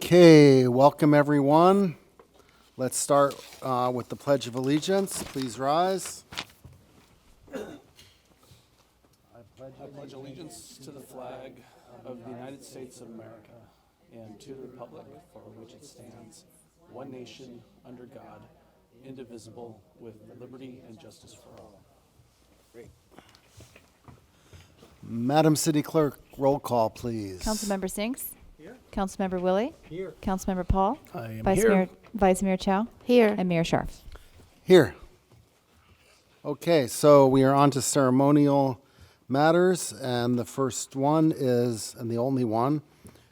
Okay, welcome everyone. Let's start with the Pledge of Allegiance. Please rise. I pledge allegiance to the flag of the United States of America and to the republic for which it stands, one nation, under God, indivisible, with liberty and justice for all. Great. Madam City Clerk, roll call, please. Councilmember Sinks? Here. Councilmember Willie? Here. Councilmember Paul? I am Vice Mayor Chow? Here. And Mayor Scharf. Here. Okay, so we are on to ceremonial matters, and the first one is, and the only one,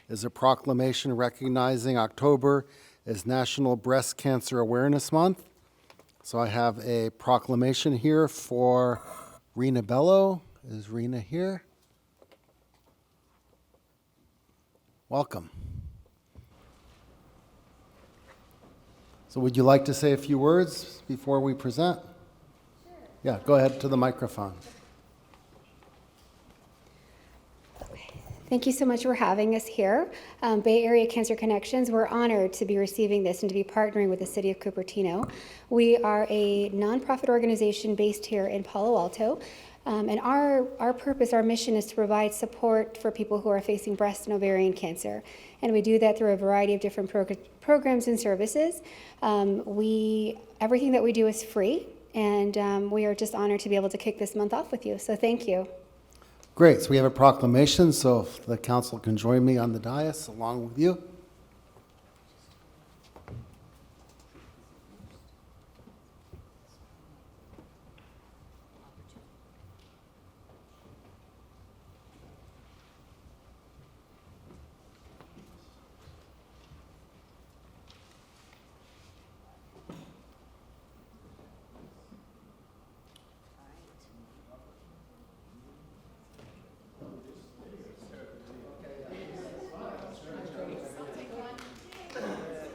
is a proclamation recognizing October as National Breast Cancer Awareness Month. So I have a proclamation here for Rena Bello. Is Rena here? Welcome. So would you like to say a few words before we present? Sure. Yeah, go ahead to the microphone. Thank you so much for having us here. Bay Area Cancer Connections, we're honored to be receiving this and to be partnering with the City of Cupertino. We are a nonprofit organization based here in Palo Alto. And our purpose, our mission is to provide support for people who are facing breast and ovarian cancer. And we do that through a variety of different programs and services. Everything that we do is free, and we are just honored to be able to kick this month off with you. So thank you. Great, so we have a proclamation, so if the council can join me on the dais along with you.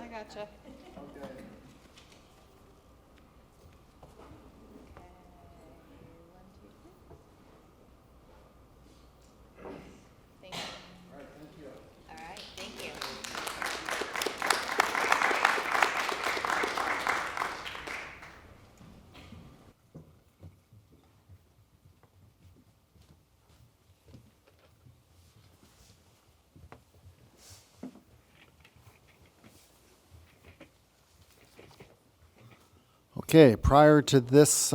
I gotcha. Thank you. All right, thank you. Okay, prior to this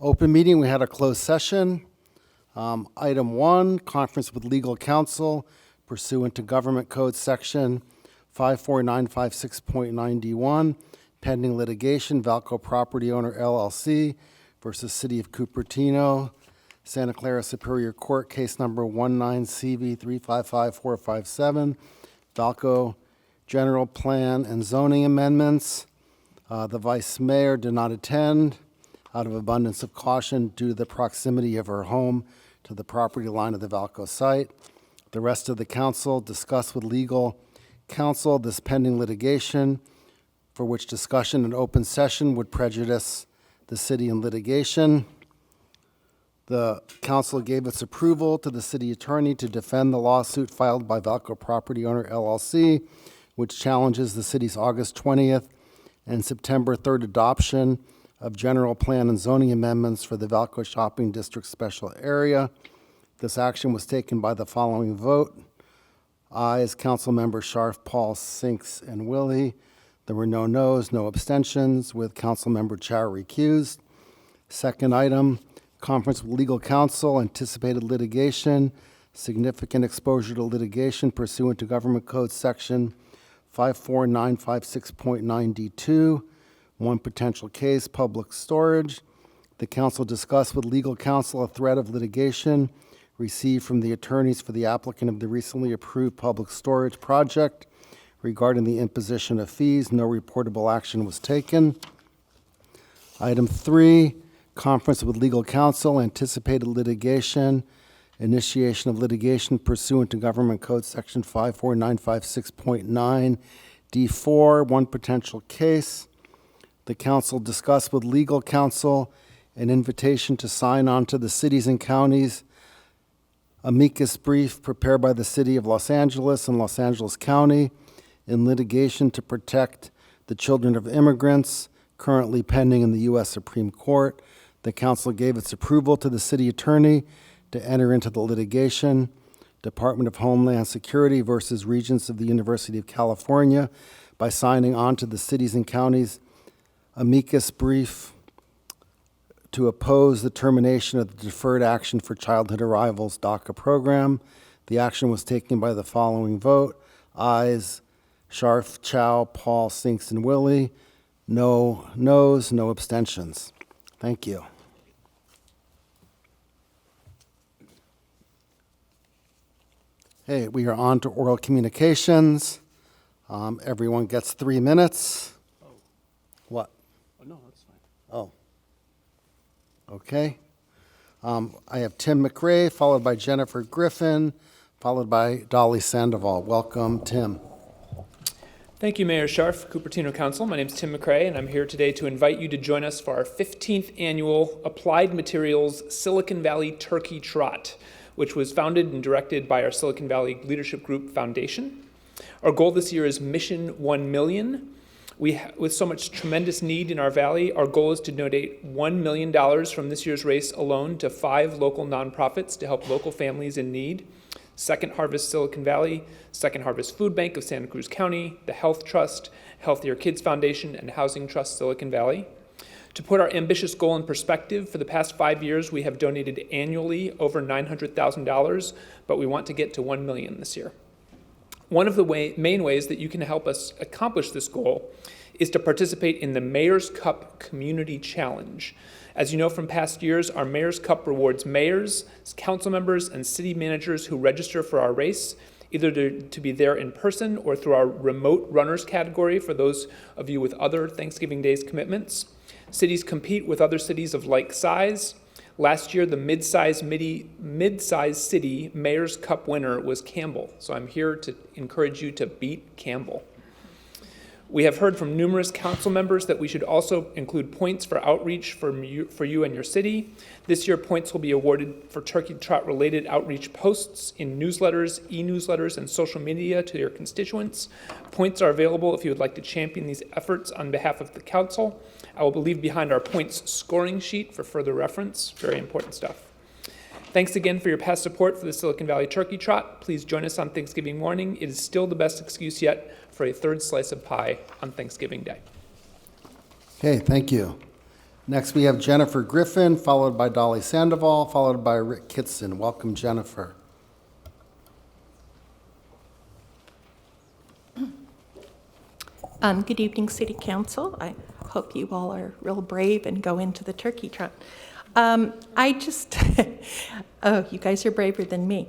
open meeting, we had a closed session. Item 1, conference with legal counsel pursuant to Government Code Section 54956.9D1, pending litigation, Valco Property Owner LLC versus City of Cupertino, Santa Clara Superior Court, case number 19CV355457, Valco General Plan and Zoning Amendments. The vice mayor did not attend out of abundance of caution due to the proximity of her home to the property line of the Valco site. The rest of the council discussed with legal counsel this pending litigation, for which discussion in open session would prejudice the city in litigation. The council gave its approval to the city attorney to defend the lawsuit filed by Valco Property Owner LLC, which challenges the city's August 20th and September 3rd adoption of general plan and zoning amendments for the Valco Shopping District Special Area. This action was taken by the following vote. Ayes, Councilmember Scharf, Paul, Sinks, and Willie. There were no noes, no abstentions, with Councilmember Chow recused. Second item, conference with legal counsel, anticipated litigation, significant exposure to litigation pursuant to Government Code Section 54956.9D2, one potential case, public storage. The council discussed with legal counsel a threat of litigation received from the attorneys for the applicant of the recently approved public storage project regarding the imposition of fees. No reportable action was taken. Item 3, conference with legal counsel, anticipated litigation, initiation of litigation pursuant to Government Code Section 54956.9D4, one potential case. The council discussed with legal counsel an invitation to sign on to the cities and counties amicus brief prepared by the City of Los Angeles and Los Angeles County in litigation to protect the children of immigrants currently pending in the U.S. Supreme Court. The council gave its approval to the city attorney to enter into the litigation. Department of Homeland Security versus Regents of the University of California by signing on to the cities and counties amicus brief to oppose the termination of the Deferred Action for Childhood Arrivals DACA program. The action was taken by the following vote: ayes, Scharf, Chow, Paul, Sinks, and Willie. No noes, no abstentions. Thank you. Okay, we are on to oral communications. Everyone gets 3 minutes. What? Oh, no, that's fine. Oh. Okay. I have Tim McRae, followed by Jennifer Griffin, followed by Dolly Sandoval. Welcome, Tim. Thank you, Mayor Scharf, Cupertino Council. My name is Tim McRae, and I'm here today to invite you to join us for our 15th annual Applied Materials Silicon Valley Turkey Trot, which was founded and directed by our Silicon Valley Leadership Group Foundation. Our goal this year is Mission 1 Million. With so much tremendous need in our valley, our goal is to donate $1 million from this year's race alone to 5 local nonprofits to help local families in need: Second Harvest Silicon Valley, Second Harvest Food Bank of Santa Cruz County, the Health Trust, Healthier Kids Foundation, and Housing Trust Silicon Valley. To put our ambitious goal in perspective, for the past 5 years, we have donated annually over $900,000, but we want to get to 1 million this year. One of the main ways that you can help us accomplish this goal is to participate in the Mayor's Cup Community Challenge. As you know from past years, our Mayor's Cup rewards mayors, council members, and city managers who register for our race, either to be there in person or through our remote runners category for those of you with other Thanksgiving Days commitments. Cities compete with other cities of like size. Last year, the mid-size city Mayor's Cup winner was Campbell, so I'm here to encourage you to beat Campbell. We have heard from numerous council members that we should also include points for outreach for you and your city. This year, points will be awarded for Turkey Trot-related outreach posts in newsletters, e-newsletters, and social media to your constituents. Points are available if you would like to champion these efforts on behalf of the council. I will leave behind our points scoring sheet for further reference. Very important stuff. Thanks again for your past support for the Silicon Valley Turkey Trot. Please join us on Thanksgiving morning. It is still the best excuse yet for a third slice of pie on Thanksgiving Day. Okay, thank you. Next, we have Jennifer Griffin, followed by Dolly Sandoval, followed by Rick Kitson. Welcome, Jennifer. Good evening, City Council. I hope you all are real brave and go into the turkey trot. Oh, you guys are braver than me.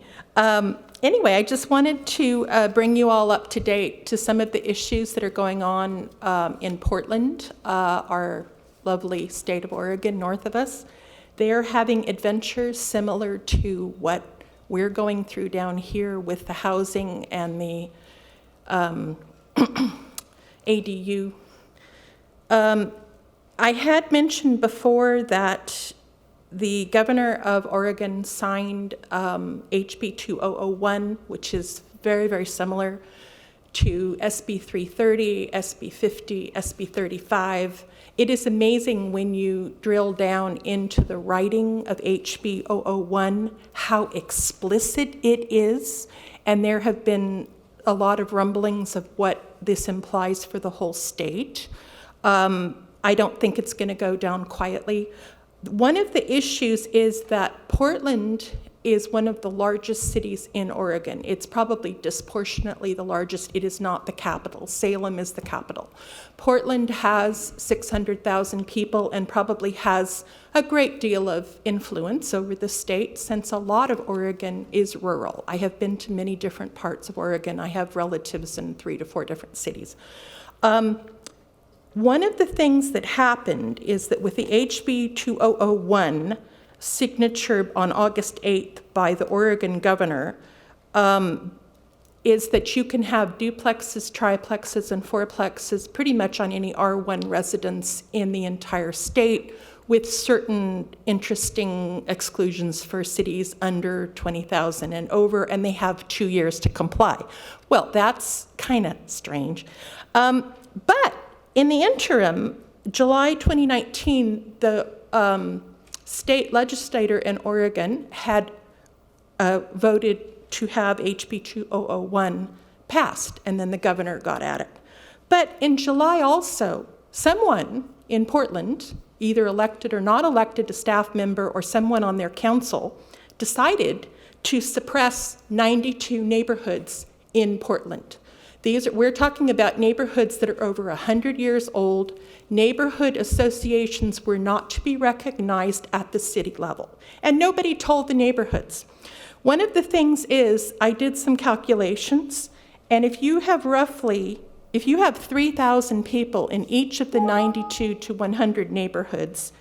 Anyway, I just wanted to bring you all up to date to some of the issues that are going on in Portland, our lovely state of Oregon, north of us. They're having adventures similar to what we're going through down here with the housing and the ADU. I had mentioned before that the governor of Oregon signed HB 2001, which is very, very similar to SB 330, SB 50, SB 35. It is amazing when you drill down into the writing of HB 001 how explicit it is, and there have been a lot of rumblings of what this implies for the whole state. I don't think it's going to go down quietly. One of the issues is that Portland is one of the largest cities in Oregon. It's probably disproportionately the largest. It is not the capital. Salem is the capital. Portland has 600,000 people and probably has a great deal of influence over the state since a lot of Oregon is rural. I have been to many different parts of Oregon. I have relatives in 3 to 4 different cities. One of the things that happened is that with the HB 2001 signature on August 8th by the Oregon governor, is that you can have duplexes, triplexes, and fourplexes pretty much on any R1 residence in the entire state with certain interesting exclusions for cities under 20,000 and over, and they have 2 years to comply. Well, that's kind of strange. But in the interim, July 2019, the state legislature in Oregon had voted to have HB 2001 passed, and then the governor got at it. But in July also, someone in Portland, either elected or not elected, a staff member or someone on their council, decided to suppress 92 neighborhoods in Portland. We're talking about neighborhoods that are over 100 years old. Neighborhood associations were not to be recognized at the city level, and nobody told the neighborhoods. One of the things is, I did some calculations, and if you have 3,000 people in each of the 92 to 100 neighborhoods,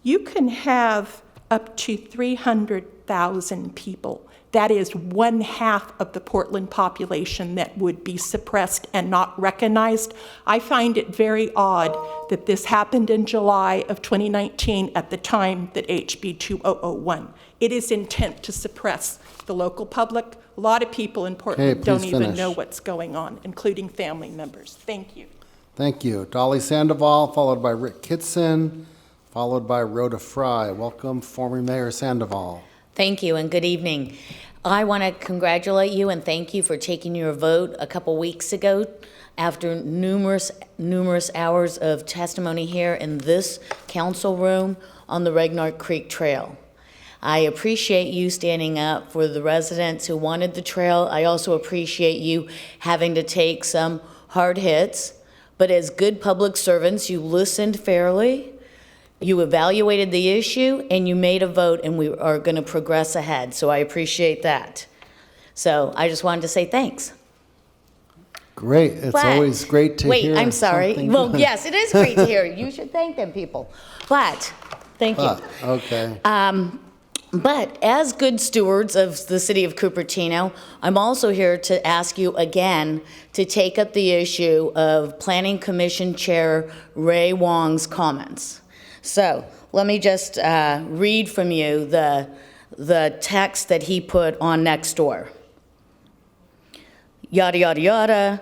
you can have up to 300,000 people. That is 1/2 of the Portland population that would be suppressed and not recognized. I find it very odd that this happened in July of 2019 at the time that HB 2001. It is intent to suppress the local public. A lot of people in Portland don't even know what's going on, including family members. Thank you. Thank you. Dolly Sandoval, followed by Rick Kitson, followed by Rhoda Fry. Welcome, former Mayor Sandoval. Thank you and good evening. I want to congratulate you and thank you for taking your vote a couple weeks ago after numerous hours of testimony here in this council room on the Regnart Creek Trail. I appreciate you standing up for the residents who wanted the trail. I also appreciate you having to take some hard hits, but as good public servants, you listened fairly, you evaluated the issue, and you made a vote, and we are going to progress ahead. So I appreciate that. So I just wanted to say thanks. Great. It's But- always great to hear. Wait, I'm sorry. something Well, good. yes, it is great to hear. You should thank them people. But, thank you. Okay. But as good stewards of the city of Cupertino, I'm also here to ask you again to take up the issue of Planning Commission Chair Ray Wong's comments. So let me just read from you the text that he put on Nextdoor. Yada, yada, yada.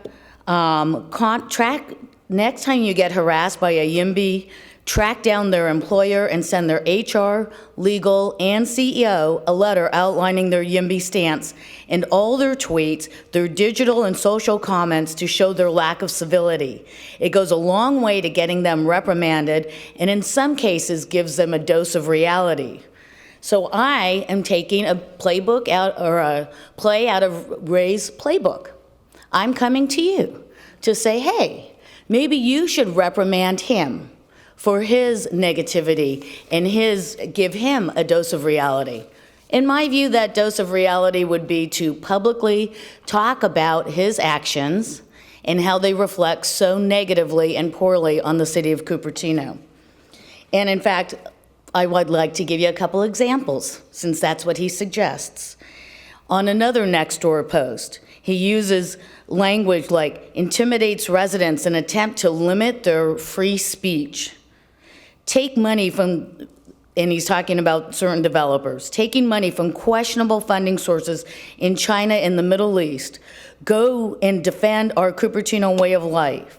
Next time you get harassed by a YIMBY, track down their employer and send their HR, legal, and CEO a letter outlining their YIMBY stance and all their tweets, their digital and social comments to show their lack of civility. It goes a long way to getting them reprimanded and in some cases gives them a dose of reality. So I am taking a playbook out, or a play out of Ray's playbook. I'm coming to you to say, hey, maybe you should reprimand him for his negativity and give him a dose of reality. In my view, that dose of reality would be to publicly talk about his actions and how they reflect so negatively and poorly on the city of Cupertino. And in fact, I would like to give you a couple examples, since that's what he suggests. On another Nextdoor post, he uses language like intimidates residents in an attempt to limit their free speech. Take money from, and he's talking about certain developers, taking money from questionable funding sources in China and the Middle East. Go and defend our Cupertino way of life.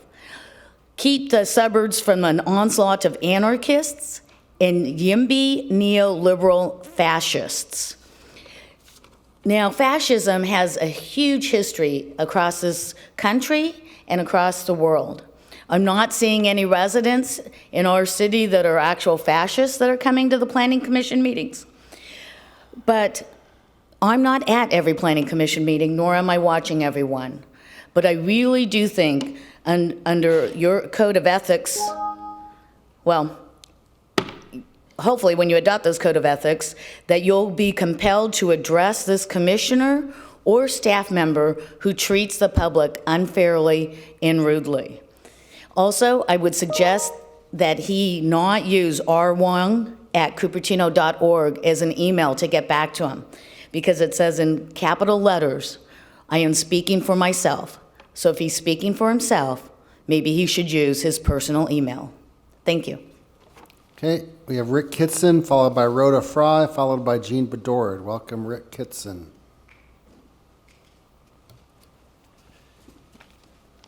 Keep the suburbs from an onslaught of anarchists and YIMBY neoliberal fascists. Now, fascism has a huge history across this country and across the world. I'm not seeing any residents in our city that are actual fascists that are coming to the Planning Commission meetings. But I'm not at every Planning Commission meeting, nor am I watching everyone. But I really do think under your code of ethics, well, hopefully when you adopt this code of ethics, that you'll be compelled to address this commissioner or staff member who treats the public unfairly and rudely. Also, I would suggest that he not use rwong@cupertino.org as an email to get back to him, because it says in capital letters, I am speaking for myself. So if he's speaking for himself, maybe he should use his personal email. Thank you. Okay, we have Rick Kitson, followed by Rhoda Fry, followed by Jean Bedord. Welcome, Rick Kitson.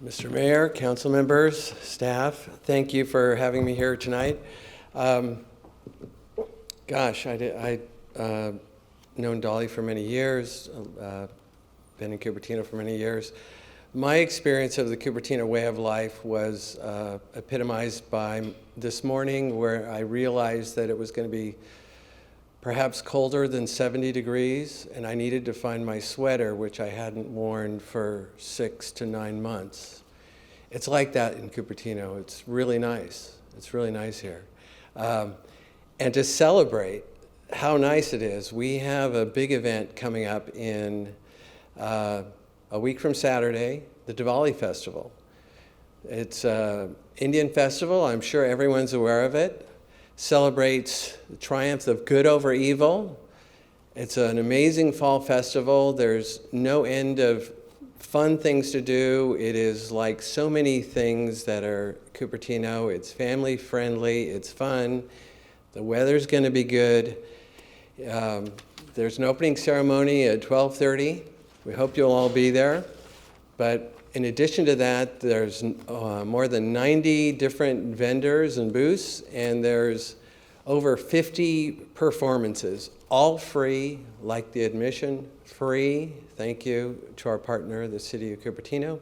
Mr. Mayor, council members, staff, thank you for having me here tonight. Gosh, I've known Dolly for many years, been in Cupertino for many years. My experience of the Cupertino way of life was epitomized by this morning, where I realized that it was going to be perhaps colder than 70 degrees, and I needed to find my sweater, which I hadn't worn for 6 to 9 months. It's like that in Cupertino. It's really nice. It's really nice here. And to celebrate how nice it is, we have a big event coming up in a week from Saturday, the Diwali Festival. It's an Indian festival. I'm sure everyone's aware of it. Celebrates the triumph of good over evil. It's an amazing fall festival. There's no end of fun things to do. It is like so many things that are Cupertino. It's family friendly, it's fun. The weather's going to be good. There's an opening ceremony at 12:30. We hope you'll all be there. But in addition to that, there's more than 90 different vendors and booths, and there's over 50 performances, all free, like the admission, free. Thank you to our partner, the City of Cupertino.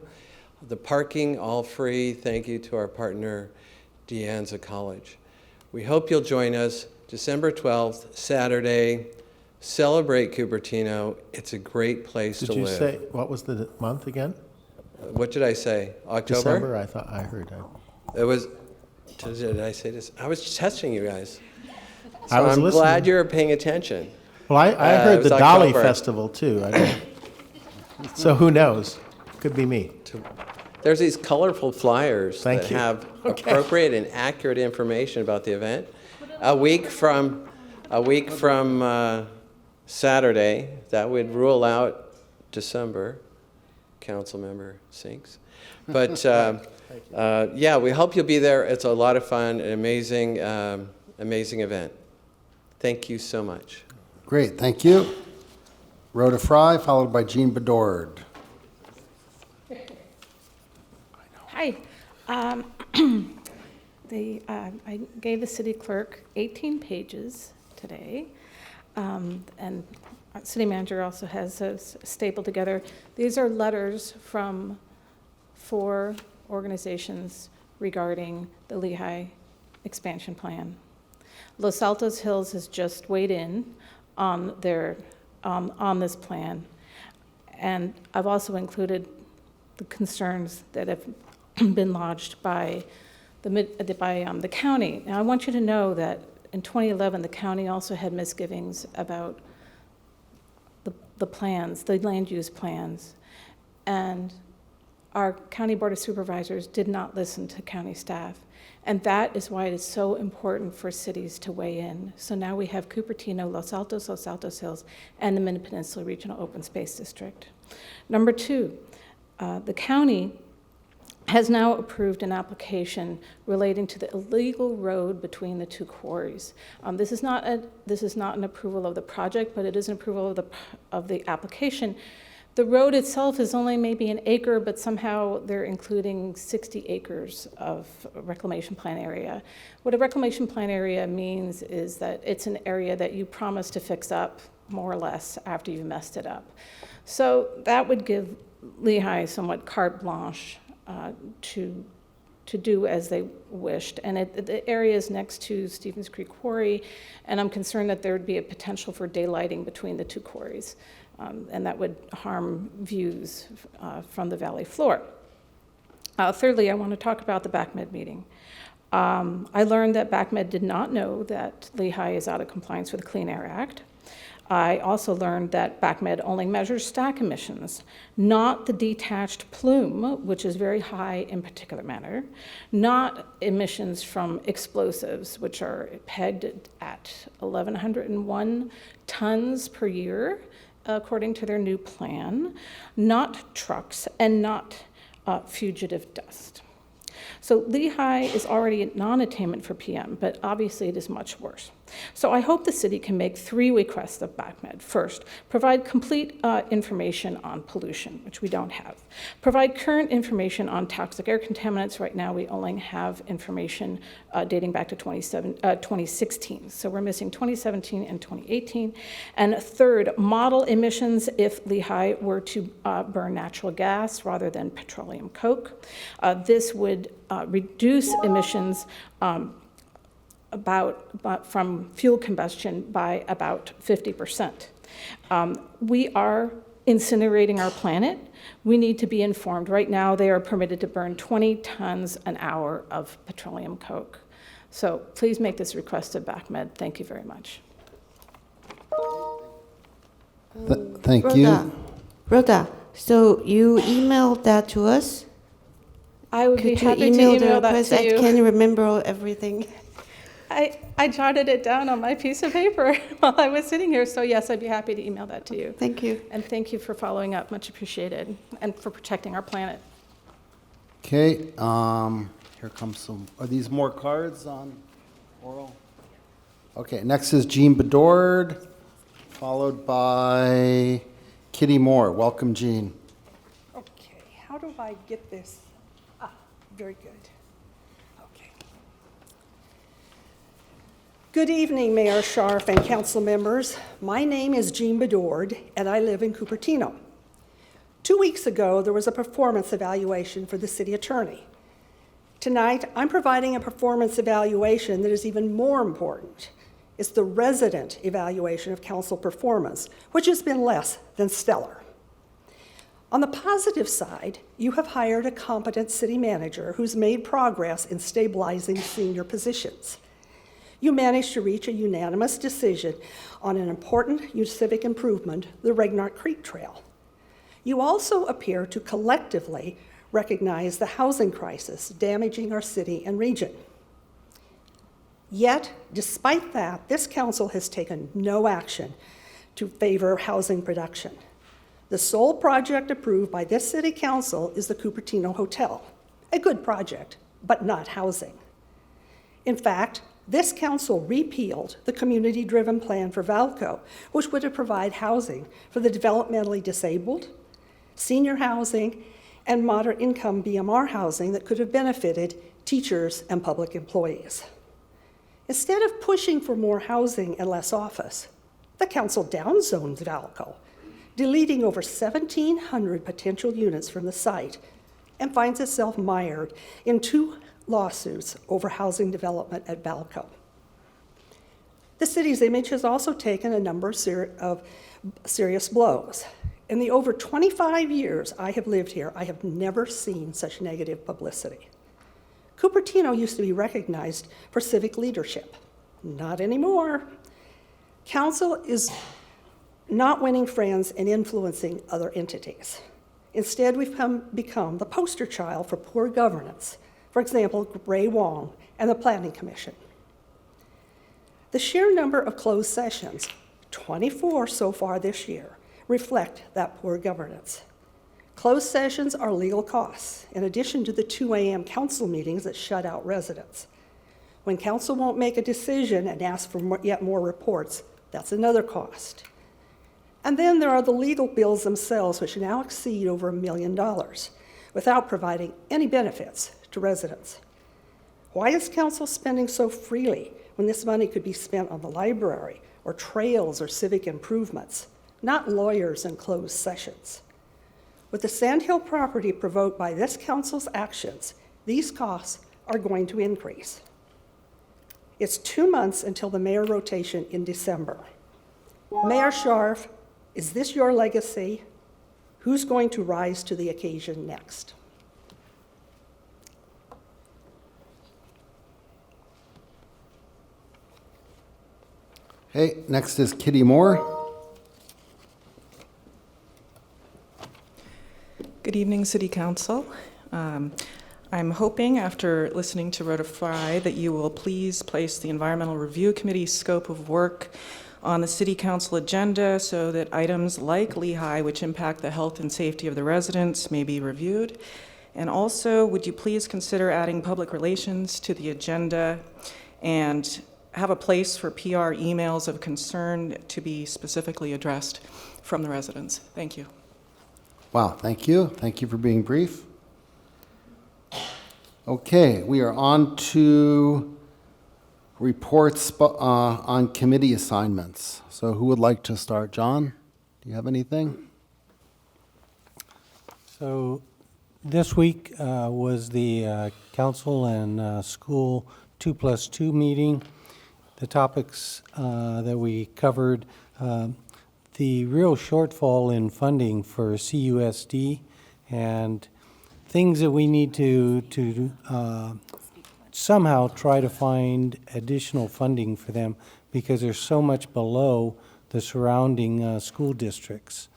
The parking, all free. Thank you to our partner, Anza College. We hope you'll join us December 12th, Saturday. Celebrate Cupertino. It's a great place to live. Did you say, what was the month again? What did I say? October? December, I thought I heard. It was, did I say this? I was testing you guys. So I was I'm listening. glad you're paying attention. Well, I it heard was the Dolly October. Festival too. So who knows? Could be me. There's these colorful flyers Thank that you. have Okay. appropriate and accurate information about the event. A week from Saturday, that would rule out December, Councilmember Sinks. But yeah, we hope you'll be there. It's a lot of fun, an amazing, amazing event. Thank you so much. Great, thank you. Rhoda Fry, followed by Jean Bedord. Hi. I gave the city clerk 18 pages today, and our city manager also has those stapled together. These are letters from 4 organizations regarding the Lehigh expansion plan. Los Altos Hills has just weighed in on this plan, and I've also included the concerns that have been lodged by the county. Now, I want you to know that in 2011, the county also had misgivings about the plans, the land use plans, and our county board of supervisors did not listen to county staff. And that is why it is so important for cities to weigh in. So now we have Cupertino, Los Altos Hills, and the Mid-Peninsula Regional Open Space District. Number 2, the county has now approved an application relating to the illegal road between the 2 quarries. This is not an approval of the project, but it is an approval of the application. The road itself is only maybe an acre, but somehow they're including 60 acres of reclamation plan area. What a reclamation plan area means is that it's an area that you promise to fix up more or less after you've messed it up. So that would give Lehigh somewhat carte blanche to do as they wished. And the area is next to Stevens Creek Quarry, and I'm concerned that there would be a potential for daylighting between the 2 quarries, and that would harm views from the valley floor. Thirdly, I want to talk about the BACMed meeting. I learned that BACMed did not know that Lehigh is out of compliance with the Clean Air Act. I also learned that BACMed only measures stack emissions, not the detached plume, which is very high in particulate matter, not emissions from explosives, which are pegged at 1,101 tons per year, according to their new plan, not trucks, and not fugitive dust. So Lehigh is already a non-attainment for PM, but obviously it is much worse. So I hope the city can make 3 requests of BACMed. First, provide complete information on pollution, which we don't have. Provide current information on toxic air contaminants. Right now we only have information dating back to 2016. So we're missing 2017 and 2018. And third, model emissions if Lehigh were to burn natural gas rather than petroleum coke. This would reduce emissions from fuel combustion by about 50%. We are incinerating our planet. We need to be informed. Right now, they are permitted to burn 20 tons an hour of petroleum coke. So please make this request of BACMed. Thank you very much. Thank you. Rhoda, so you emailed that to us? I would be Could you happy to email the email that request? to you. I can't remember everything. I jotted it down on my piece of paper while I was sitting here, so yes, I'd be happy to email that to you. Thank you. And thank you for following up, much appreciated, and for protecting our planet. Okay, here comes some, are these more cards on oral? Okay, next is Jean Bedord, followed by Kitty Moore. Welcome, Jean. Okay, how do I get this? Very good. Okay. Good evening, Mayor Scharf and council members. My name is Jean Bedord, and I live in Cupertino. 2 weeks ago, there was a performance evaluation for the city attorney. Tonight, I'm providing a performance evaluation that is even more important. It's the resident evaluation of council performance, which has been less than stellar. On the positive side, you have hired a competent city manager who's made progress in stabilizing senior positions. You managed to reach a unanimous decision on an important civic improvement, the Regnart Creek Trail. You also appear to collectively recognize the housing crisis damaging our city and region. Yet, despite that, this council has taken no action to favor housing production. The sole project approved by this city council is the Cupertino Hotel, a good project, but not housing. In fact, this council repealed the community-driven plan for Valco, which would have provided housing for the developmentally disabled, senior housing, and moderate-income BMR housing that could have benefited teachers and public employees. Instead of pushing for more housing and less office, the council downzoned Valco, deleting over 1,700 potential units from the site, and finds itself mired in 2 lawsuits over housing development at Valco. The city's image has also taken a number of serious blows. In the over 25 years I have lived here, I have never seen such negative publicity. Cupertino used to be recognized for civic leadership. Not anymore. Council is not winning friends and influencing other entities. Instead, we've become the poster child for poor governance. For example, Ray Wong and the Planning Commission. The sheer number of closed sessions, 24 so far this year, reflect that poor governance. Closed sessions are legal costs, in addition to the 2 a.m. council meetings that shut out residents. When council won't make a decision and ask for yet more reports, that's another cost. And then there are the legal bills themselves, which now exceed over $1 million, without providing any benefits to residents. Why is council spending so freely when this money could be spent on the library or trails or civic improvements, not lawyers and closed sessions? With the Sand Hill property provoked by this council's actions, these costs are going to increase. It's 2 months until the mayor rotation in December. Mayor Scharf, is this your legacy? Who's going to rise to the occasion next? Hey, next is Kitty Moore. Good evening, City Council. I'm hoping, after listening to Rhoda Fry, that you will please place the Environmental Review Committee's scope of work on the City Council agenda so that items like Lehigh, which impact the health and safety of the residents, may be reviewed, And also, would you please consider adding public relations to the agenda and have a place for PR emails of concern to be specifically addressed from the residents? Thank you. Wow, thank you. Thank you for being brief. Okay, we are on to reports on committee assignments. So who would like to start? John, do you have anything? So this week was the council and school 2+2 meeting. The topics that we covered, the real shortfall in funding for CUSD and things that we need to somehow try to find additional funding for them because they're so much below the surrounding school districts.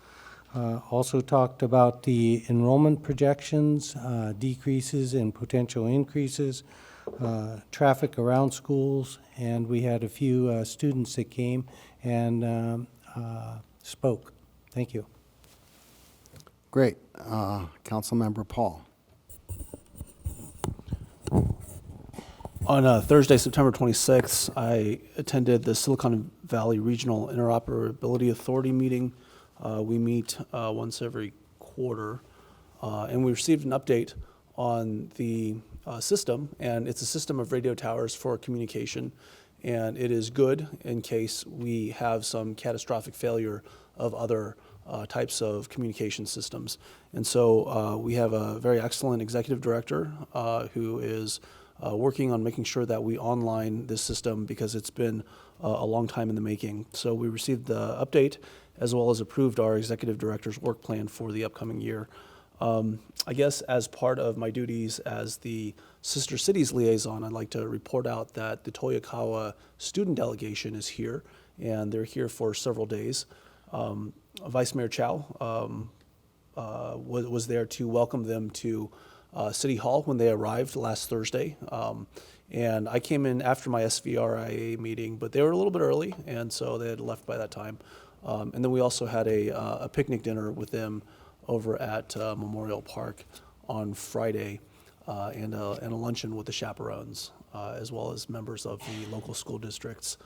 Also talked about the enrollment projections, decreases and potential increases, traffic around schools, and we had a few students that came and spoke. Thank you. Great. Councilmember Paul. On Thursday, September 26th, I attended the Silicon Valley Regional Interoperability Authority meeting. We meet once every quarter, and we received an update on the system, and it's a system of radio towers for communication, and it is good in case we have some catastrophic failure of other types of communication systems. And so we have a very excellent executive director who is working on making sure that we online this system because it's been a long time in the making. So we received the update as well as approved our executive director's work plan for the upcoming year. I guess as part of my duties as the Sister Cities liaison, I'd like to report out that the Toyokawa student delegation is here, and they're here for several days. Vice Mayor Chow was there to welcome them to City Hall when they arrived last Thursday. And I came in after my SVRIA meeting, but they were a little bit early, and so they had left by that time. And then we also had a picnic dinner with them over at Memorial Park on Friday, and a luncheon with the chaperones, as well as members of the local school districts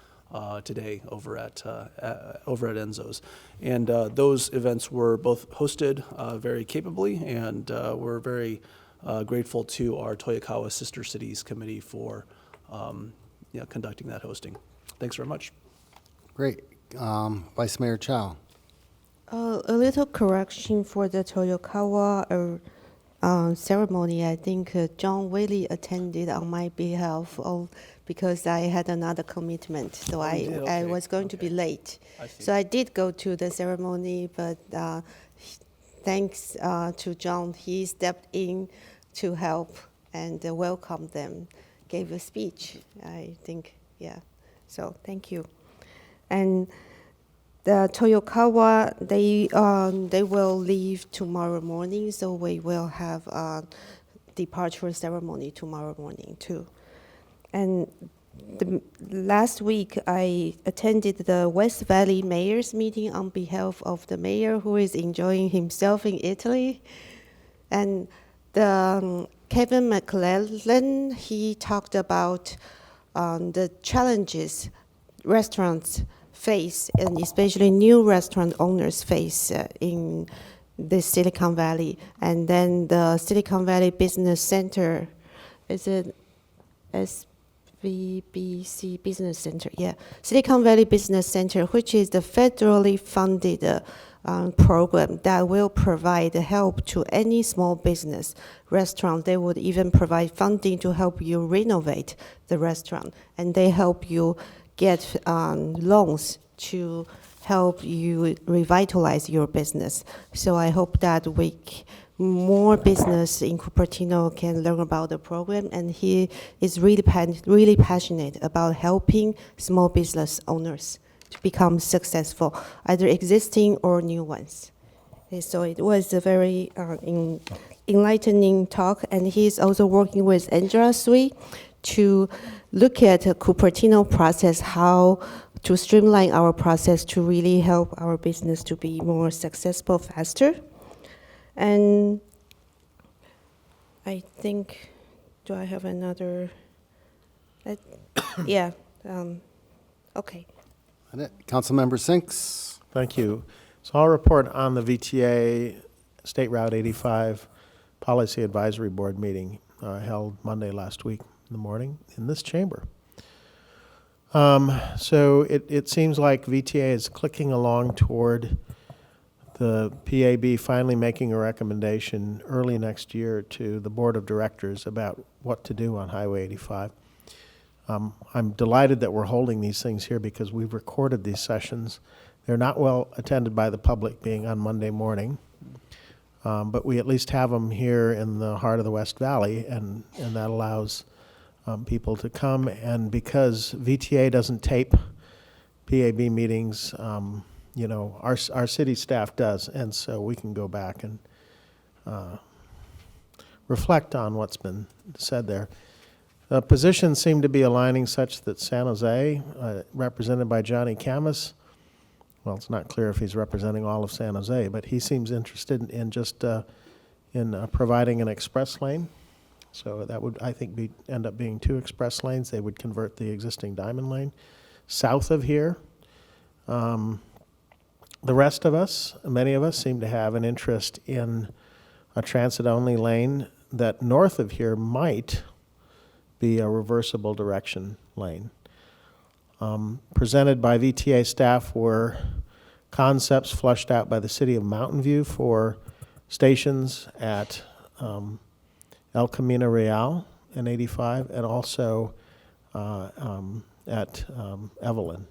today over at Enzo's. And those events were both hosted very capably, and we're very grateful to our Toyokawa Sister Cities Committee for conducting that hosting. Thanks very much. Great. Vice Mayor Chow. A little correction for the Toyokawa ceremony. I think John Whaley attended on my behalf because I had another commitment, so I was going to be late. So I did go to the ceremony, but thanks to John, he stepped in to help and welcome them, gave a speech, I think, yeah. So thank you. And the Toyokawa, they will leave tomorrow morning, so we will have a departure ceremony tomorrow morning too. And last week, I attended the West Valley Mayor's meeting on behalf of the mayor who is enjoying himself in Italy. And Kevin McClellan, he talked about the challenges restaurants face, and especially new restaurant owners face in the Silicon Valley. And then the Silicon Valley Business Center, is it SVBC Business Center? Yeah, Silicon Valley Business Center, which is the federally funded program that will provide help to any small business restaurant. They would even provide funding to help you renovate the restaurant, and they help you get loans to help you revitalize your business. So I hope that more business in Cupertino can learn about the program, and he is really passionate about helping small business owners to become successful, either existing or new ones. Okay, so it was a very enlightening talk, and he's also working with Angela Sui to look at the Cupertino process, how to streamline our process to really help our business to be more successful faster. And I think, do I have another? Yeah. Okay. And it, Councilmember Sinks. Thank you. So I'll report on the VTA State Route 85 Policy Advisory Board meeting held Monday last week in the morning in this chamber. So it seems like VTA is clicking along toward the PAB finally making a recommendation early next year to the Board of Directors about what to do on Highway 85. I'm delighted that we're holding these things here because we've recorded these sessions. They're not well attended by the public, being on Monday morning, but we at least have them here in the heart of the West Valley, and that allows people to come. And because VTA doesn't tape PAB meetings, you know, our city staff does, and so we can go back and reflect on what's been said there. The positions seem to be aligning such that San Jose, represented by Johnny Camus, well, it's not clear if he's representing all of San Jose, but he seems interested in just providing an express lane. So that would, I think, end up being 2 express lanes. They would convert the existing diamond lane. South of here, the rest of us, many of us, seem to have an interest in a transit-only lane that north of here might be a reversible direction lane. Presented by VTA staff were concepts flushed out by the city of Mountain View for stations at El Camino Real in 85 and also at Evelyn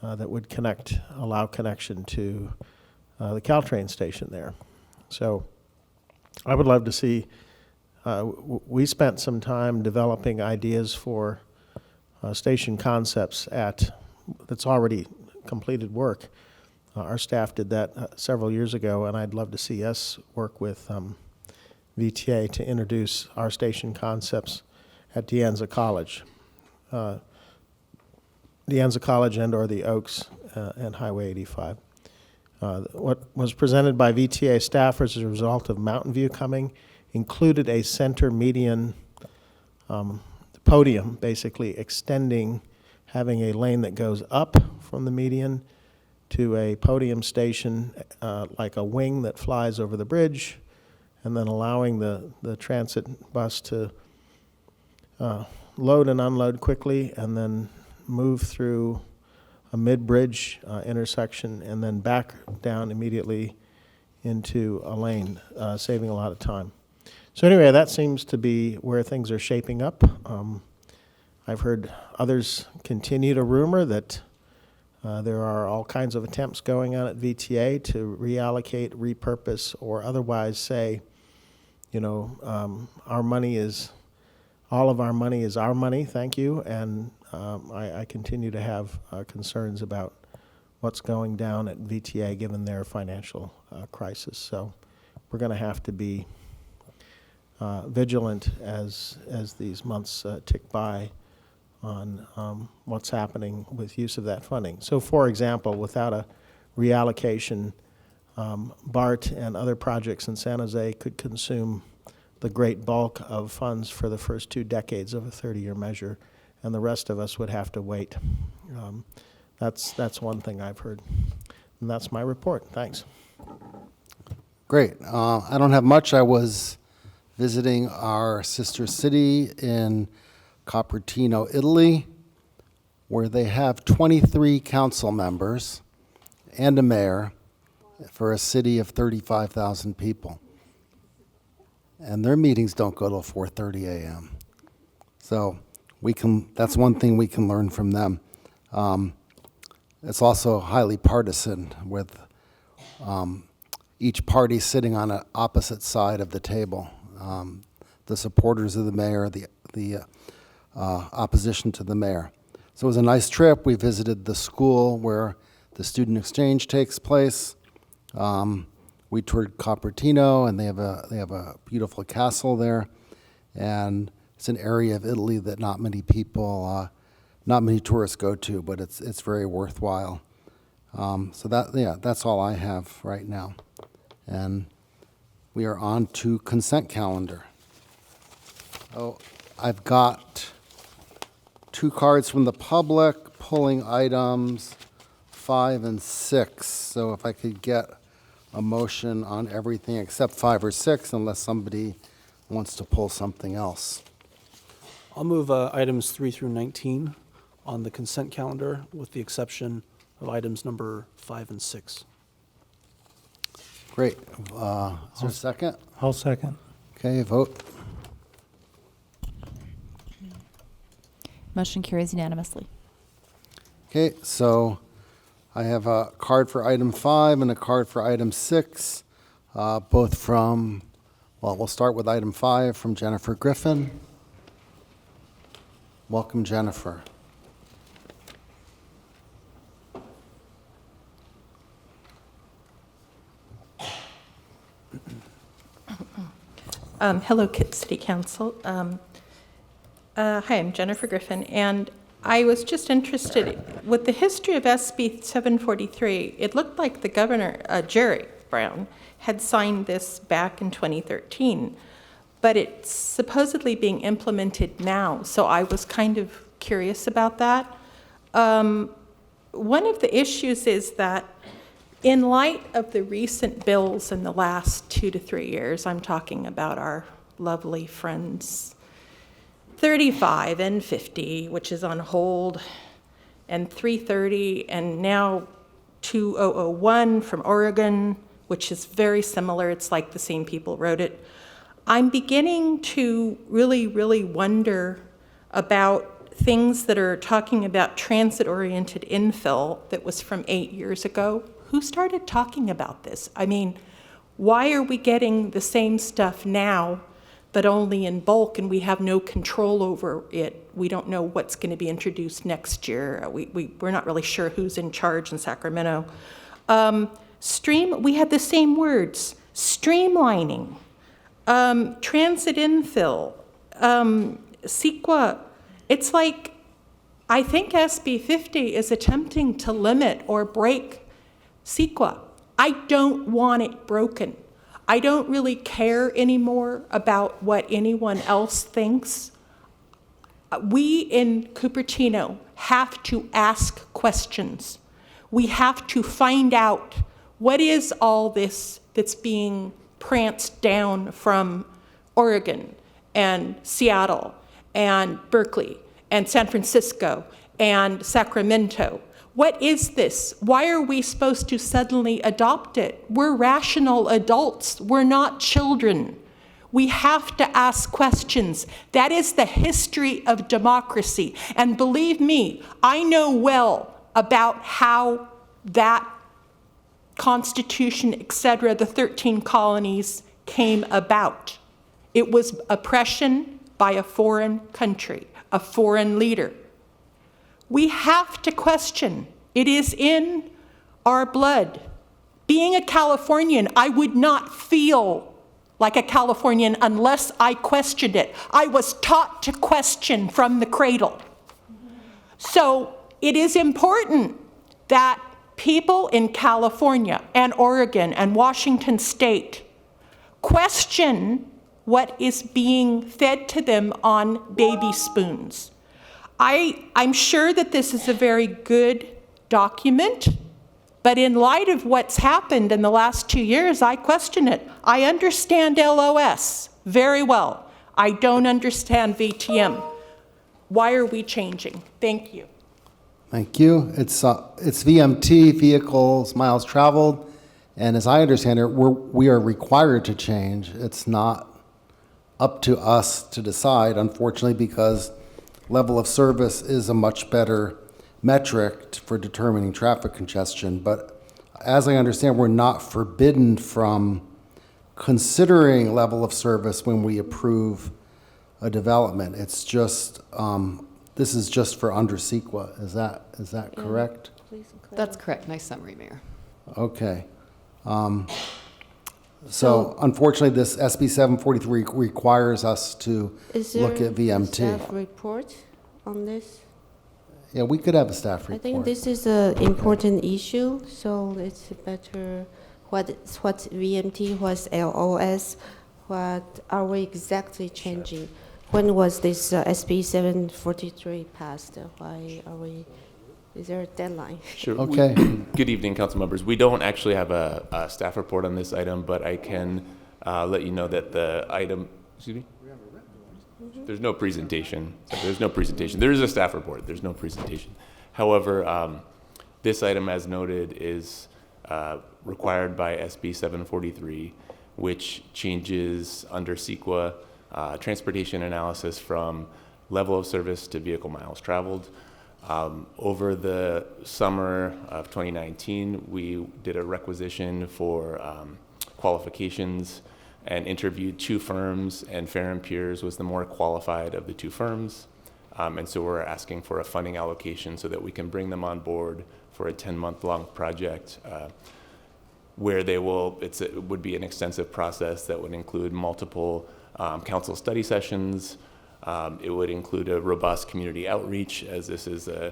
that would allow connection to the Caltrain station there. So I would love to see. We spent some time developing ideas for station concepts that's already completed work. Our staff did that several years ago, and I'd love to see us work with VTA to introduce our station concepts at Anza College. Anza College and or the Oaks and Highway 85. What was presented by VTA staff as a result of Mountain View coming included a center median podium, basically extending, having a lane that goes up from the median to a podium station, like a wing that flies over the bridge, and then allowing the transit bus to load and unload quickly, and then move through a mid-bridge intersection, and then back down immediately into a lane, saving a lot of time. So anyway, that seems to be where things are shaping up. I've heard others continue to rumor that there are all kinds of attempts going on at VTA to reallocate, repurpose, or otherwise say, you know, our money is, all of our money is our money, thank you. And I continue to have concerns about what's going down at VTA given their financial crisis. So we're going to have to be vigilant as these months tick by on what's happening with use of that funding. So, for example, without a reallocation, BART and other projects in San Jose could consume the great bulk of funds for the first 2 decades of a 30-year measure, and the rest of us would have to wait. That's one thing I've heard, and that's my report. Thanks. Great. I don't have much. I was visiting our sister city in Cupertino, Italy, where they have 23 council members and a mayor for a city of 35,000 people. And their meetings don't go till 4:30 a.m. So that's one thing we can learn from them. It's also highly partisan with each party sitting on an opposite side of the table. The supporters of the mayor, the opposition to the mayor. So it was a nice trip. We visited the school where the student exchange takes place. We toured Cupertino, and they have a beautiful castle there, and it's an area of Italy that not many tourists go to, but it's very worthwhile. So that's all I have right now, and we are on to consent calendar. Oh, I've got 2 cards from the public, pulling items 5 and 6. So if I could get a motion on everything except 5 or 6, unless somebody wants to pull something else. I'll move items 3 through 19 on the consent calendar, with the exception of items number 5 and 6. Great. Is there a second? I'll second. Okay, vote. Motion carries unanimously. Okay, so I have a card for item 5 and a card for item 6, both from, well, we'll start with item 5 from Jennifer Griffin. Welcome, Jennifer. Hello, City Council. Hi, I'm Jennifer Griffin, and I was just interested, with the history of SB 743, it looked like the governor, Jerry Brown, had signed this back in 2013, but it's supposedly being implemented now, so I was kind of curious about that. One of the issues is that in light of the recent bills in the last 2 to 3 years, I'm talking about our lovely friends 35 and 50, which is on hold, and 330, and now 2001 from Oregon, which is very similar. It's like the same people wrote it. I'm beginning to really, really wonder about things that are talking about transit-oriented infill that was from 8 years ago. Who started talking about this? I mean, why are we getting the same stuff now, but only in bulk, and we have no control over it? We don't know what's going to be introduced next year. We're not really sure who's in charge in Sacramento. We had the same words: streamlining, transit infill, CEQA. It's like, I think SB 50 is attempting to limit or break CEQA. I don't want it broken. I don't really care anymore about what anyone else thinks. We in Cupertino have to ask questions. We have to find out, what is all this that's being pranced down from Oregon and Seattle and Berkeley and San Francisco and Sacramento? What is this? Why are we supposed to suddenly adopt it? We're rational adults. We're not children. We have to ask questions. That is the history of democracy. And believe me, I know well about how that Constitution, etc., the 13 colonies came about. It was oppression by a foreign country, a foreign leader. We have to question. It is in our blood. Being a Californian, I would not feel like a Californian unless I questioned it. I was taught to question from the cradle. So it is important that people in California and Oregon and Washington State question what is being fed to them on baby spoons. I'm sure that this is a very good document, but in light of what's happened in the last 2 years, I question it. I understand LOS very well. I don't understand VTM. Why are we changing? Thank you. Thank you. It's VMT, vehicles, miles traveled, and as I understand it, we are required to change. It's not up to us to decide, unfortunately, because level of service is a much better metric for determining traffic congestion. But as I understand, we're not forbidden from considering level of service when we approve a development. It's just, this is just for under CEQA. Is that correct? That's correct. Nice summary, Mayor. Okay. So unfortunately, this SB 743 requires us to look at VMT. Is there a staff report on this? Yeah, we could have a staff report. I think this is an important issue, so it's better what's VMT, what's LOS, what are we exactly changing? when was this SB 743 passed? Why are we, is there a deadline? Sure. Okay. Good evening, council members. We don't actually have a staff report on this item, but I can let you know that the item, excuse me? There's no presentation. There's no presentation. There is a staff report. There's no presentation. However, this item, as noted, is required by SB 743, which changes under CEQA transportation analysis from level of service to vehicle miles traveled. Over the summer of 2019, we did a requisition for qualifications and interviewed 2 firms, and Fair & Peers was the more qualified of the 2 firms. And so we're asking for a funding allocation so that we can bring them on board for a 10-month-long project where they will, it would be an extensive process that would include multiple council study sessions. It would include a robust community outreach, as this is a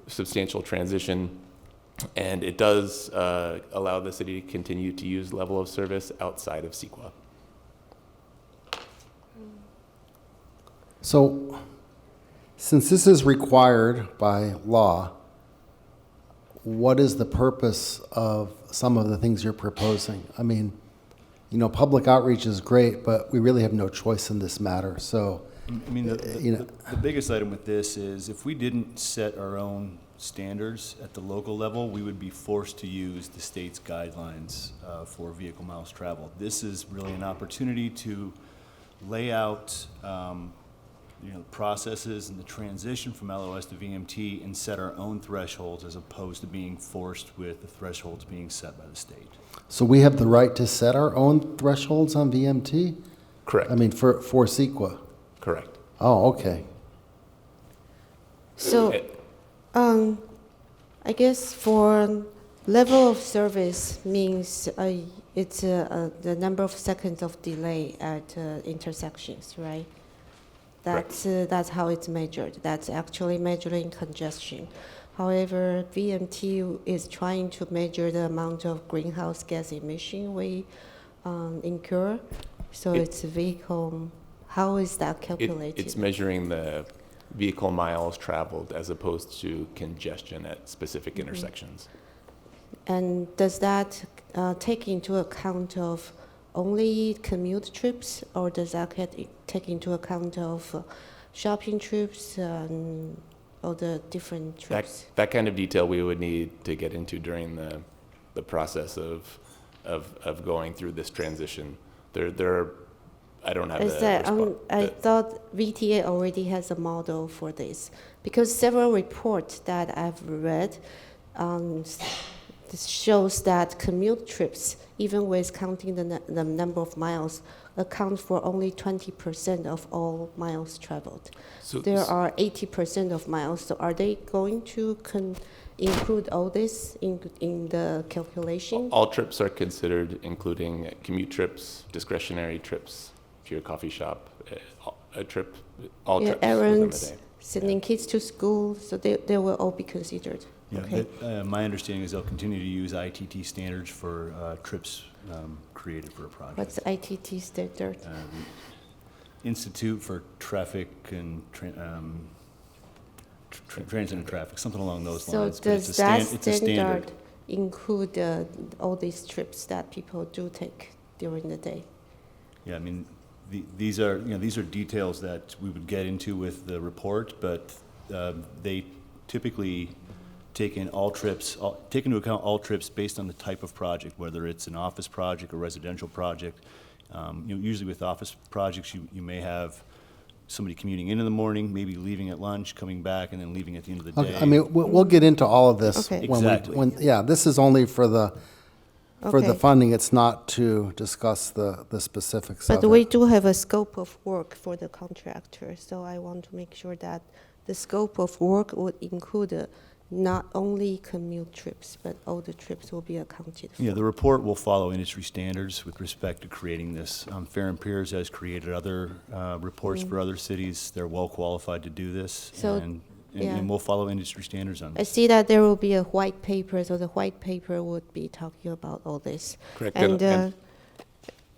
substantial transition. And it does allow the city to continue to use level of service outside of CEQA. So, since this is required by law, what is the purpose of some of the things you're proposing? I mean, you know, public outreach is great, but we really have no choice in this matter. So, I mean, the biggest item with this is if we didn't set our own standards at the local level, we would be forced to use the state's guidelines for vehicle miles traveled. This is really an opportunity to lay out processes and the transition from LOS to VMT and set our own thresholds as opposed to being forced with the thresholds being set by the state. So we have the right to set our own thresholds on VMT? Correct. I mean, for CEQA? Correct. Oh, okay. So, I guess for level of service means it's the number of seconds of delay at intersections, right? That's how it's measured. That's actually measuring congestion. However, VMT is trying to measure the amount of greenhouse gas emission we incur. So it's vehicle. How is that calculated? It's measuring the vehicle miles traveled as opposed to congestion at specific intersections. And does that take into account of only commute trips, or does that take into account of shopping trips and all the different trips? That kind of detail we would need to get into during the process of going through this transition. I don't have I thought VTA already has a model for this, because several reports that I've read this shows that commute trips, even with counting the number of miles, account for only 20% of all miles traveled. So there are 80% of miles. So are they going to include all this in the calculation? All trips are considered, including commute trips, discretionary trips to your coffee shop, a trip, all trips errands, within the day. sending kids to school, so they will all be considered. Yeah, Okay. my understanding is they'll continue to use ITT standards for trips created for a project. What's the ITT standard? Institute for Traffic and Transit and Traffic, something along those lines. So does that standard include all these trips that people do take during the day? Yeah, I mean, these are details that we would get into with the report, but they typically take into account all trips based on the type of project, whether it's an office project or residential project. Usually with office projects, you may have somebody commuting in the morning, maybe leaving at lunch, coming back, and then leaving at the end of the day. Okay, I mean, we'll get into all of this. Okay. Exactly. This is only for the funding. It's not to discuss the specifics of it. But we do have a scope of work for the contractor, so I want to make sure that the scope of work would include not only commute trips, but all the trips will be accounted for. Yeah, the report will follow industry standards with respect to creating this. Fair & Peers has created other reports for other cities. They're well qualified to do this, So, and we'll follow industry standards on I this. see that there will be a white paper, so the white paper would be talking about all this. Correct. And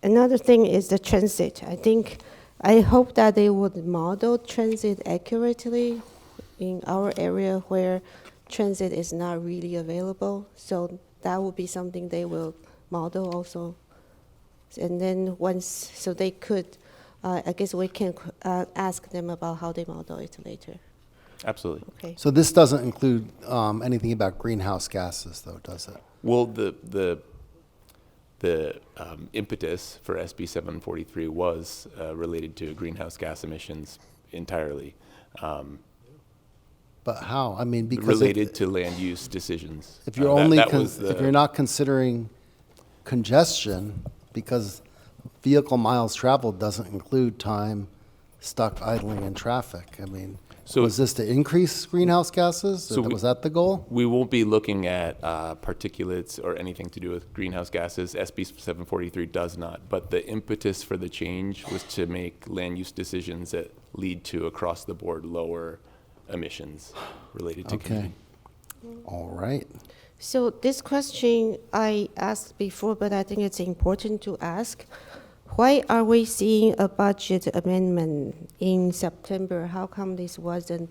another thing is the transit. I think I hope that they would model transit accurately in our area where transit is not really available. So that would be something they will model also. And then so they could, I guess we can ask them about how they model it later. Absolutely. Okay. So this doesn't include anything about greenhouse gases, though, does it? Well, the impetus for SB 743 was related to greenhouse gas emissions entirely. But how? I mean, because related to land use decisions. if you're only if you're not considering congestion, because vehicle miles traveled doesn't include time stuck idling in traffic. I mean, So- was this to increase greenhouse gases? Was that the goal? We won't be looking at particulates or anything to do with greenhouse gases. SB 743 does not. But the impetus for the change was to make land use decisions that lead to across the board lower emissions related to Okay. commuting. All right. So this question I asked before, but I think it's important to ask. Why are we seeing a budget amendment in September? How come this wasn't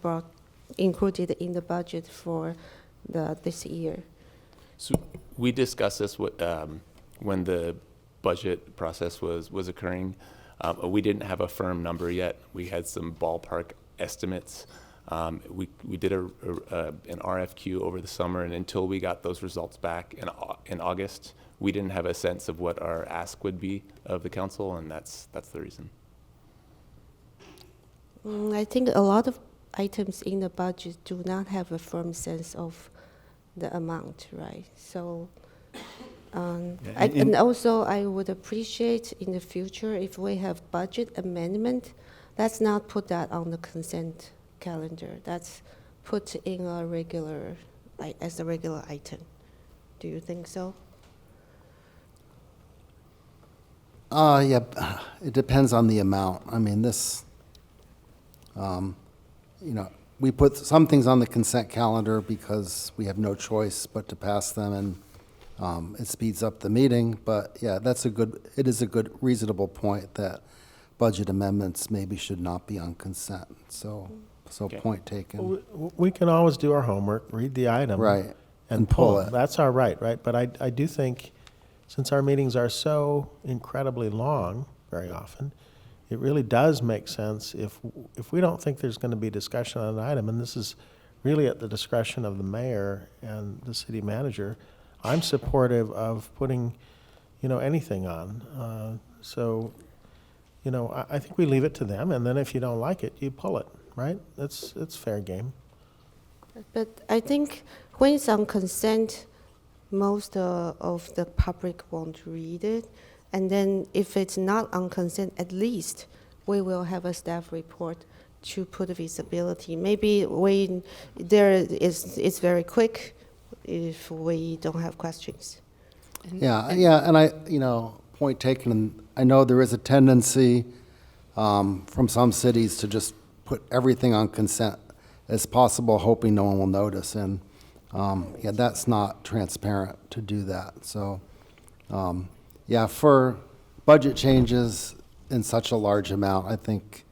included in the budget for this year? So we discussed this when the budget process was occurring. We didn't have a firm number yet. We had some ballpark estimates. We did an RFQ over the summer, and until we got those results back in August, we didn't have a sense of what our ask would be of the council, and that's the reason. I think a lot of items in the budget do not have a firm sense of the amount, right? So, and also I would appreciate in the future if we have budget amendment, let's not put that on the consent calendar. That's put in a regular, as a regular item. Do you think so? Yeah, it depends on the amount. I mean, this, we put some things on the consent calendar because we have no choice but to pass them, and it speeds up the meeting. But yeah, it is a good, reasonable point that budget amendments maybe should not be on consent. So Okay. point taken. We can always do our homework, read the item. Right, And pull it. That's our right? But I do think, since our meetings are so incredibly long very often, it really does make sense if we don't think there's going to be discussion on an item, and this is really at the discretion of the mayor and the city manager, I'm supportive of putting, anything on. So, I think we leave it to them, and then if you don't like it, you pull it, right? It's fair game. But I think when it's on consent, most of the public won't read it. And then if it's not on consent, at least we will have a staff report to put visibility. Maybe it's very quick if we don't have questions. And I, point taken, and I know there is a tendency from some cities to just put everything on consent as possible, hoping no one will notice. And that's not transparent to do that. So, for budget changes in such a large amount, I think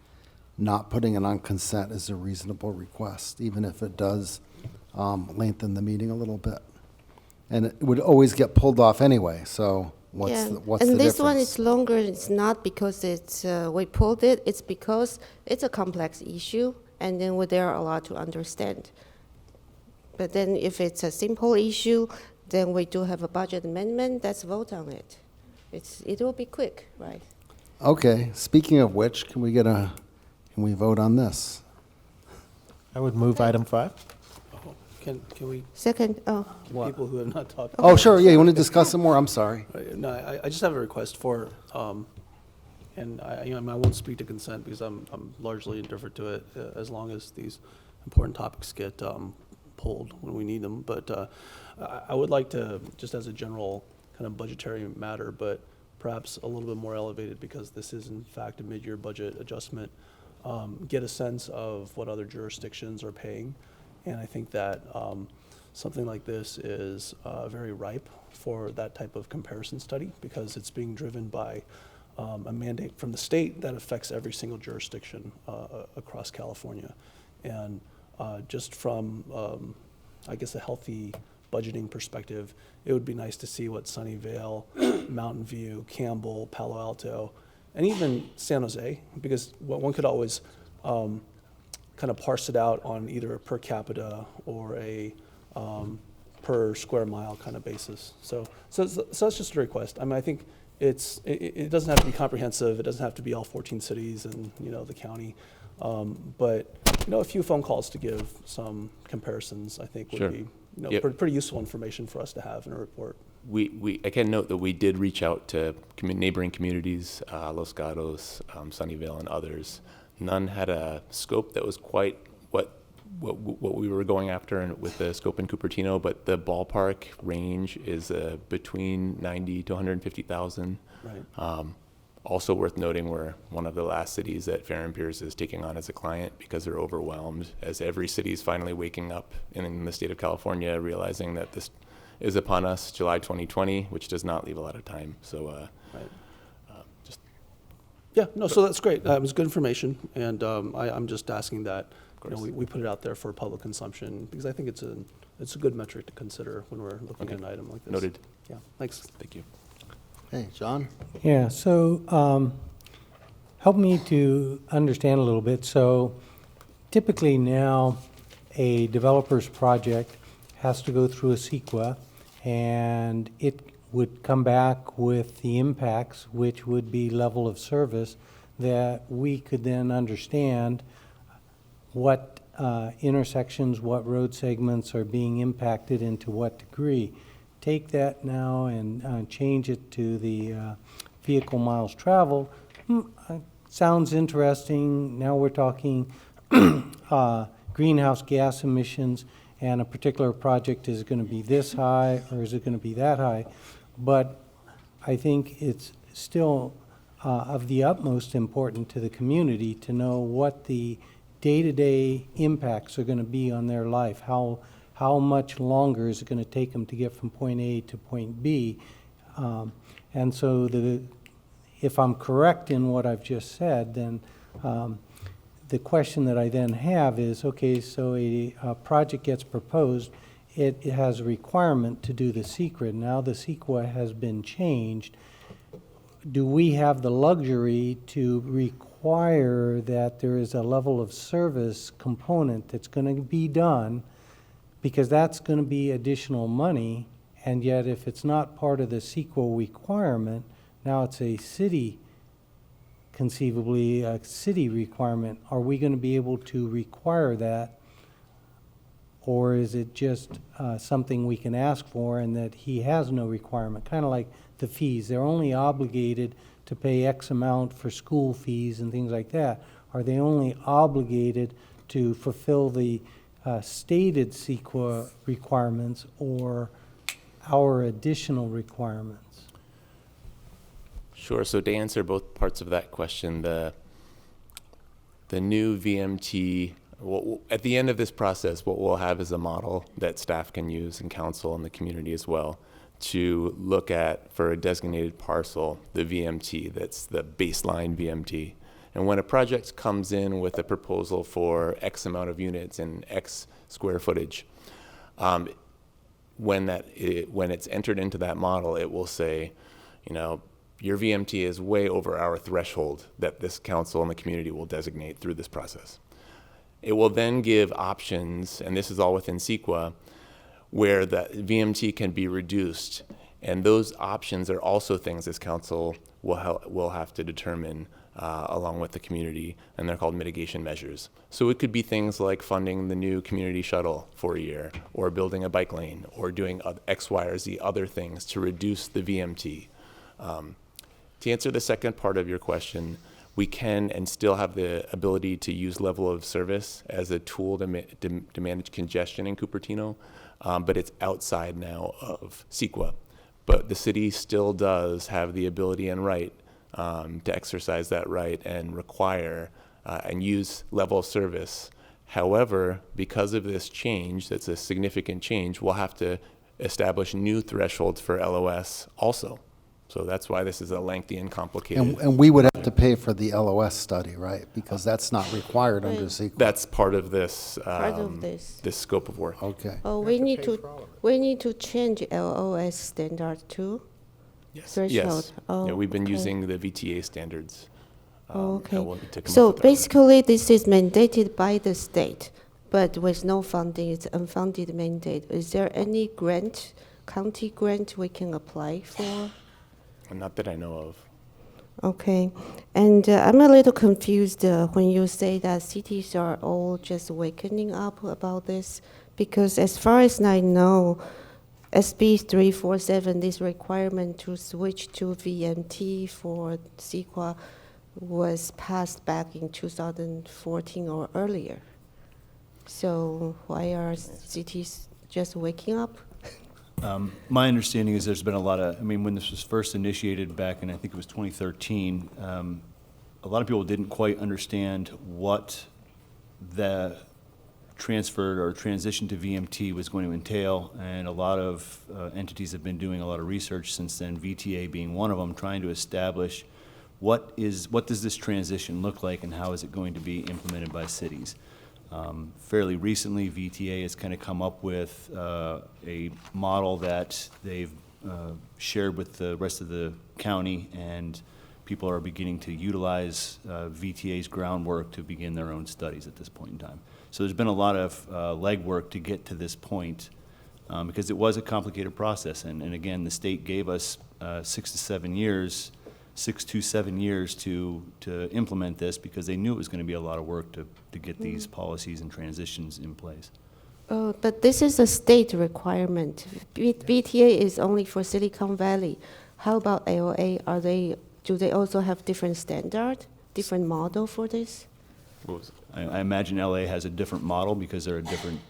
not putting it on consent is a reasonable request, even if it does lengthen the meeting a little bit. And it would always get pulled off anyway, so what's the difference? And this one is longer. It's not because we pulled it. It's because it's a complex issue, and then there are a lot to understand. But then if it's a simple issue, then we do have a budget amendment. Let's vote on it. It will be quick, right? Okay, speaking of which, can we vote on this? I would move item 5. Can we, Second, people who have not talked? Oh, sure, yeah, you want to discuss it more? I'm sorry. No, I just have a request for, and I won't speak to consent because I'm largely indifferent to it as long as these important topics get pulled when we need them. But I would like to, just as a general kind of budgetary matter, but perhaps a little bit more elevated because this is in fact a mid-year budget adjustment, get a sense of what other jurisdictions are paying. And I think that something like this is very ripe for that type of comparison study because it's being driven by a mandate from the state that affects every single jurisdiction across California. And just from, I guess, a healthy budgeting perspective, it would be nice to see what Sunnyvale, Mountain View, Campbell, Palo Alto, and even San Jose, because one could always kind of parse it out on either a per capita or a per square mile kind of basis. So that's just a request. I mean, I think it doesn't have to be comprehensive. It doesn't have to be all 14 cities and the county, but a few phone calls to give some comparisons, I think, would be pretty useful information for us to have in a report. I can note that we did reach out to neighboring communities, Los Gatos, Sunnyvale, and others. None had a scope that was quite what we were going after with the scope in Cupertino, but the ballpark range is between 90 to 150,000. Right. Also worth noting, we're one of the last cities that Fair and Pierce is taking on as a client because they're overwhelmed, as every city is finally waking up in the state of California, realizing that this is upon us, July 2020, which does not leave a lot of time. So so that's great. It was good information, and I'm just asking that we put it out there for public consumption, because I think it's a good metric to consider when we're looking at an item like this. Noted. Yeah, thanks. Thank you. Hey, John? Yeah, so help me to understand a little bit. So typically now a developer's project has to go through a CEQA, and it would come back with the impacts, which would be level of service, that we could then understand what intersections, what road segments are being impacted and to what degree. Take that now and change it to the vehicle miles traveled. Sounds interesting. Now we're talking greenhouse gas emissions, and a particular project is going to be this high or is it going to be that high? But I think it's still of the utmost important to the community to know what the day-to-day impacts are going to be on their life. How much longer is it going to take them to get from point A to point B? And so if I'm correct in what I've just said, then the question that I then have is, okay, so a project gets proposed, it has a requirement to do the CEQA. Now the CEQA has been changed. Do we have the luxury to require that there is a level of service component that's going to be done, because that's going to be additional money, and yet if it's not part of the CEQA requirement, now it's a city, conceivably a city requirement. Are we going to be able to require that, or is it just something we can ask for and that he has no requirement? Kind of like the fees. They're only obligated to pay X amount for school fees and things like that. Are they only obligated to fulfill the stated CEQA requirements or our additional requirements? Sure. So to answer both parts of that question, the new VMT, at the end of this process, what we'll have is a model that staff can use and council and the community as well to look at, for a designated parcel, the VMT, that's the baseline VMT. And when a project comes in with a proposal for X amount of units and X square footage, when it's entered into that model, it will say, your VMT is way over our threshold that this council and the community will designate through this process. It will then give options, and this is all within CEQA, where the VMT can be reduced. And those options are also things this council will have to determine along with the community, and they're called mitigation measures. So it could be things like funding the new community shuttle for a year, or building a bike lane, or doing X, Y, or Z other things to reduce the VMT. To answer the second part of your question, we can and still have the ability to use level of service as a tool to manage congestion in Cupertino, but it's outside now of CEQA. But the city still does have the ability and right to exercise that right and require and use level of service. However, because of this change, that's a significant change, we'll have to establish new thresholds for LOS also. So that's why this is a lengthy and complicated. And we would have to pay for the LOS study, right? Because that's not required under CEQA. That's part of this, Part of this. this scope of work. Okay. Oh, we need to change LOS standard too? Yes. Threshold. Yes. Oh, Yeah, we've been okay. using the VTA standards. Oh, okay. and we'll need to come So up with that one. basically, this is mandated by the state, but with no funding, it's unfunded mandate. Is there any grant, county grant we can apply for? Not that I know of. Okay, and I'm a little confused when you say that cities are all just wakening up about this, because as far as I know, SB 347, this requirement to switch to VMT for CEQA was passed back in 2014 or earlier. So why are cities just waking up? My understanding is there's been a lot of, I mean, when this was first initiated back in, I think it was 2013, a lot of people didn't quite understand what the transfer or transition to VMT was going to entail, and a lot of entities have been doing a lot of research since then, VTA being one of them, trying to establish what does this transition look like and how is it going to be implemented by cities. Fairly recently, VTA has kind of come up with a model that they've shared with the rest of the county, and people are beginning to utilize VTA's groundwork to begin their own studies at this point in time. So there's been a lot of legwork to get to this point because it was a complicated process. And again, the state gave us 6 to 7 years to implement this because they knew it was going to be a lot of work to get these policies and transitions in place. Oh, but this is a state requirement. VTA is only for Silicon Valley. How about AOA? Do they also have different standard, different model for this? What was it? I imagine LA has a different model because they're a different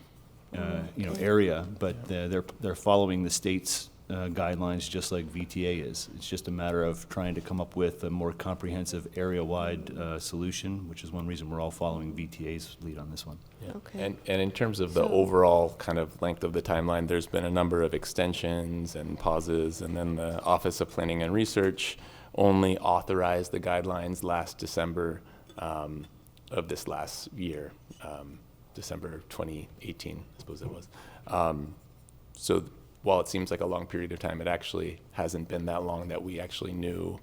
area, but they're following the state's guidelines just like VTA is. It's just a matter of trying to come up with a more comprehensive area-wide solution, which is one reason we're all following VTA's lead on this one. Yeah. Okay. And in terms of the overall kind of length of the timeline, there's been a number of extensions and pauses, and then the Office of Planning and Research only authorized the guidelines last December of this last year, December 2018, I suppose it was. So while it seems like a long period of time, it actually hasn't been that long that we actually knew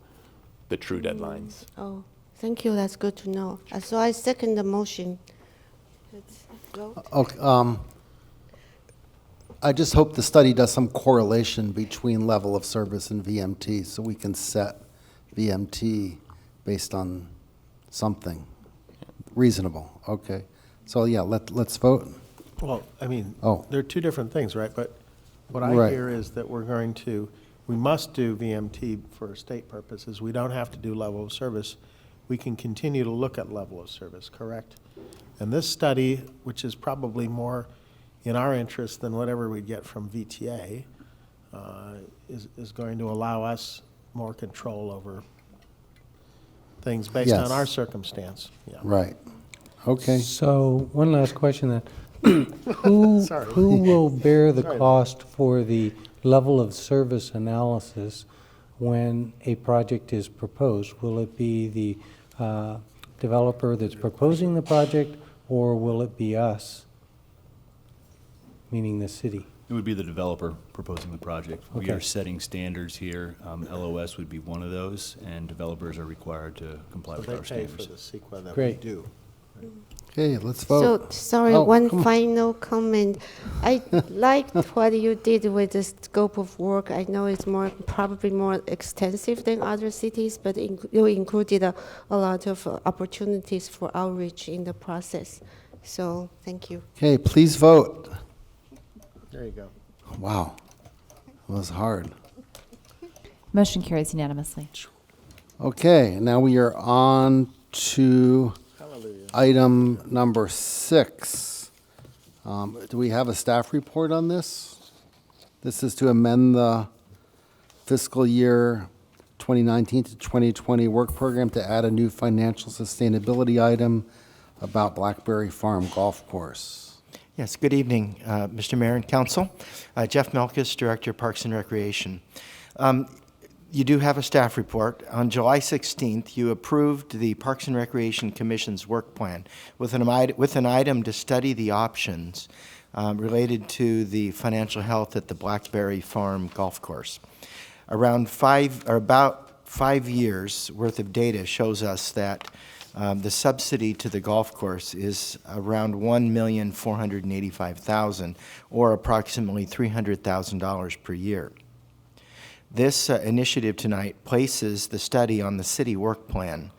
the true deadlines. Oh, thank you. That's good to know. So I second the motion. Let's vote. Okay, I just hope the study does some correlation between level of service and VMT so we can set VMT based on something reasonable. Okay. So yeah, let's vote. Well, I mean, Oh. they're two different things, right? But what I Right. hear is that we must do VMT for state purposes. We don't have to do level of service. We can continue to look at level of service, correct? And this study, which is probably more in our interest than whatever we get from VTA, is going to allow us more control over things based Yes. on our circumstance. Yeah. Right. Okay. So, one last question then. Who Sorry. will bear the Sorry. cost for the level of service analysis when a project is proposed? Will it be the developer that's proposing the project, or will it be us, meaning the city? It would be the developer proposing the project. We Okay. are setting standards here. LOS would be one of those, and developers are required to comply So with they our pay for standards. the CEQA that we Great. do. Okay, let's So, vote. sorry, Oh, one come on. final comment. I liked what you did with the scope of work. I know it's probably more extensive than other cities, but you included a lot of opportunities for outreach in the process. So, thank you. Okay, please vote. There you go. Wow, it was hard. Motion carries unanimously. Okay, now we are on to item number 6. Do we have a staff report on this? This is to amend the fiscal year 2019 to 2020 work program to add a new financial sustainability item about Blackberry Farm Golf Course. Yes, good evening, Mr. Mayor and Council. Jeff Melkus, Director of Parks and Recreation. You do have a staff report. On July 16th, you approved the Parks and Recreation Commission's work plan with an item to study the options related to the financial health at the Blackberry Farm Golf Course. About 5 years worth of data shows us that the subsidy to the golf course is around $1,485,000, or approximately $300,000 per year. This initiative tonight places the study on the city work plan,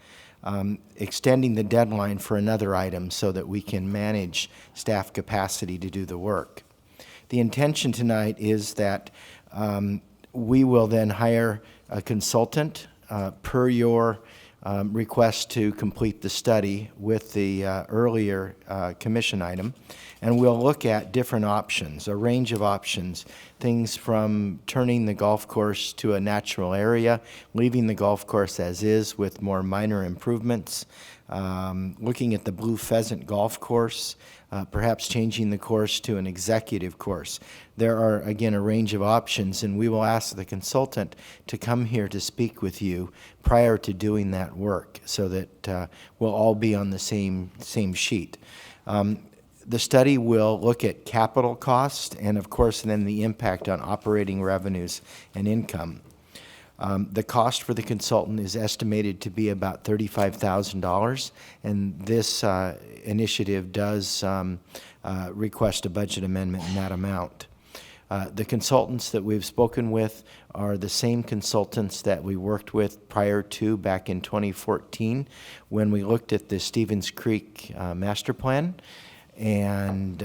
extending the deadline for another item so that we can manage staff capacity to do the work. The intention tonight is that we will then hire a consultant per your request to complete the study with the earlier commission item, and we'll look at different options, a range of options, things from turning the golf course to a natural area, leaving the golf course as is with more minor improvements, looking at the Blue Pheasant golf course, perhaps changing the course to an executive course. There are, again, a range of options, and we will ask the consultant to come here to speak with you prior to doing that work so that we'll all be on the same sheet. The study will look at capital cost and, of course, then the impact on operating revenues and income. The cost for the consultant is estimated to be about $35,000, and this initiative does request a budget amendment in that amount. The consultants that we've spoken with are the same consultants that we worked with prior to back in 2014 when we looked at the Stevens Creek master plan, and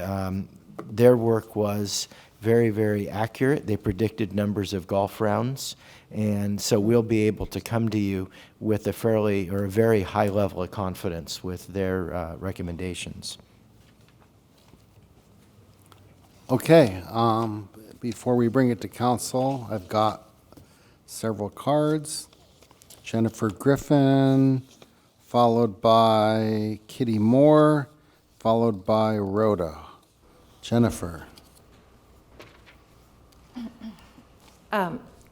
their work was very, very accurate. They predicted numbers of golf rounds, and so we'll be able to come to you with a very high level of confidence with their recommendations. Okay, before we bring it to council, I've got several cards. Jennifer Griffin, followed by Kitty Moore, followed by Rhoda. Jennifer.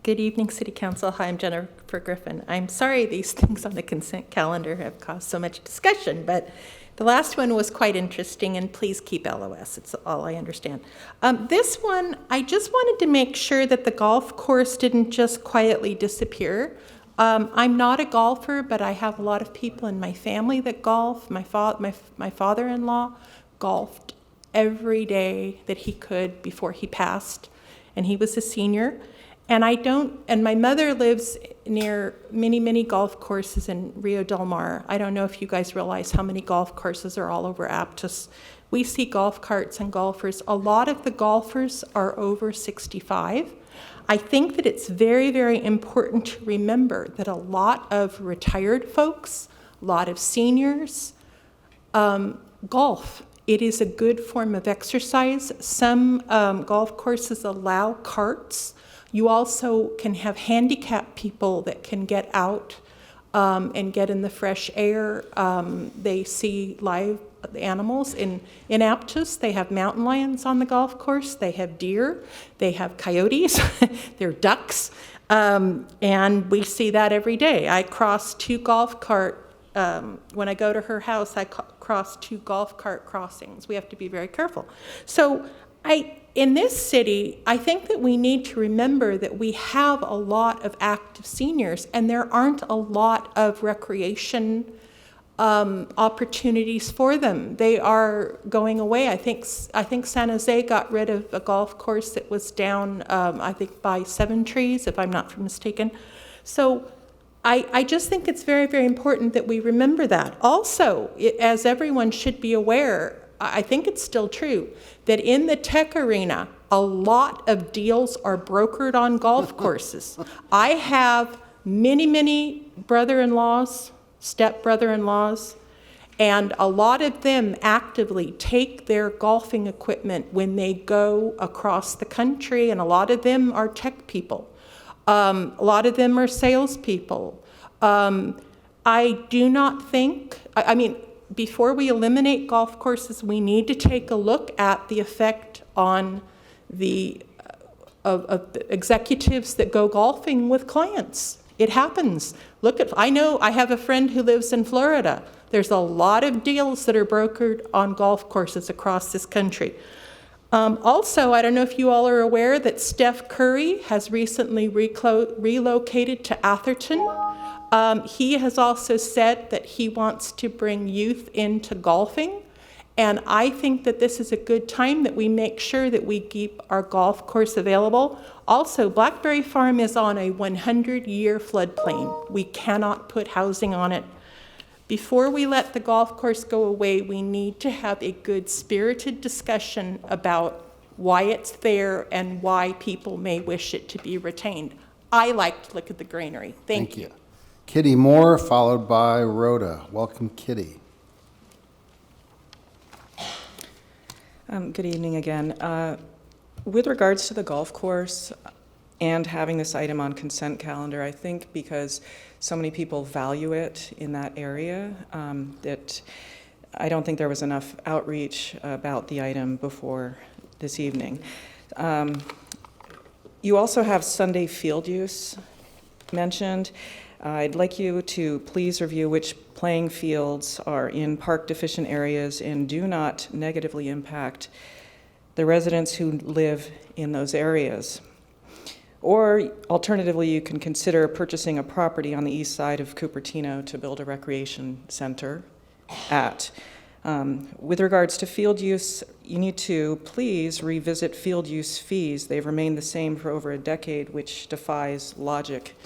Good evening, City Council. Hi, I'm Jennifer Griffin. I'm sorry these things on the consent calendar have caused so much discussion, but the last one was quite interesting, and please keep LOS. It's all I understand. This one, I just wanted to make sure that the golf course didn't just quietly disappear. I'm not a golfer, but I have a lot of people in my family that golf. My father-in-law golfed every day that he could before he passed, and he was a senior. And my mother lives near many, many golf courses in Rio Del Mar. I don't know if you guys realize how many golf courses are all over Aptos. We see golf carts and golfers. A lot of the golfers are over 65. I think that it's very, very important to remember that a lot of retired folks, a lot of seniors, golf. It is a good form of exercise. Some golf courses allow carts. You also can have handicapped people that can get out and get in the fresh air. They see live animals. In Aptos, they have mountain lions on the golf course. They have deer. They have coyotes. They're ducks. And we see that every day. I cross two golf cart, when I go to her house, I cross two golf cart crossings. We have to be very careful. So in this city, I think that we need to remember that we have a lot of active seniors, and there aren't a lot of recreation opportunities for them. They are going away. I think San Jose got rid of a golf course that was down, I think, by 7 trees, if I'm not mistaken. So I just think it's very, very important that we remember that. Also, as everyone should be aware, I think it's still true that in the tech arena, a lot of deals are brokered on golf courses. I have many, many brother-in-laws, step-brother-in-laws, and a lot of them actively take their golfing equipment when they go across the country, and a lot of them are tech people. A lot of them are salespeople. I do not think, before we eliminate golf courses, we need to take a look at the effect on the of executives that go golfing with clients. It happens. I know I have a friend who lives in Florida. There's a lot of deals that are brokered on golf courses across this country. Also, I don't know if you all are aware that Steph Curry has recently relocated to Atherton. He has also said that he wants to bring youth into golfing. And I think that this is a good time that we make sure that we keep our golf course available. Also, Blackberry Farm is on a 100-year floodplain. We cannot put housing on it. Before we let the golf course go away, we need to have a good spirited discussion about why it's there and why people may wish it to be retained. I like to look at the greenery. Thank you. Kitty Moore, followed by Rhoda. Welcome, Kitty. Good evening again. With regards to the golf course and having this item on consent calendar, I think because so many people value it in that area, that I don't think there was enough outreach about the item before this evening. You also have Sunday field use mentioned. I'd like you to please review which playing fields are in park deficient areas and do not negatively impact the residents who live in those areas. Or alternatively, you can consider purchasing a property on the east side of Cupertino to build a recreation center at. With regards to field use, you need to please revisit field use fees. They've remained the same for over a decade, which defies logic.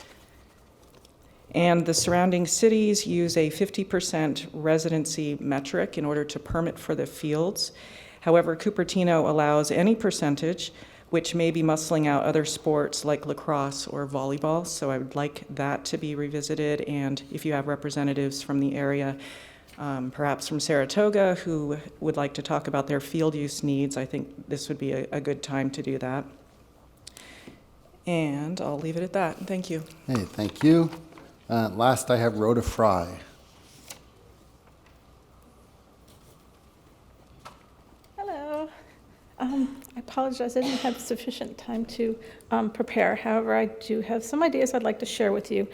And the surrounding cities use a 50% residency metric in order to permit for the fields. However, Cupertino allows any percentage, which may be muscling out other sports like lacrosse or volleyball. So I would like that to be revisited. And if you have representatives from the area, perhaps from Saratoga, who would like to talk about their field use needs, I think this would be a good time to do that. And I'll leave it at that. Thank you. Hey, thank you. Last, I have Rhoda Fry. Hello. I apologize, I didn't have sufficient time to prepare. However, I do have some ideas I'd like to share with you.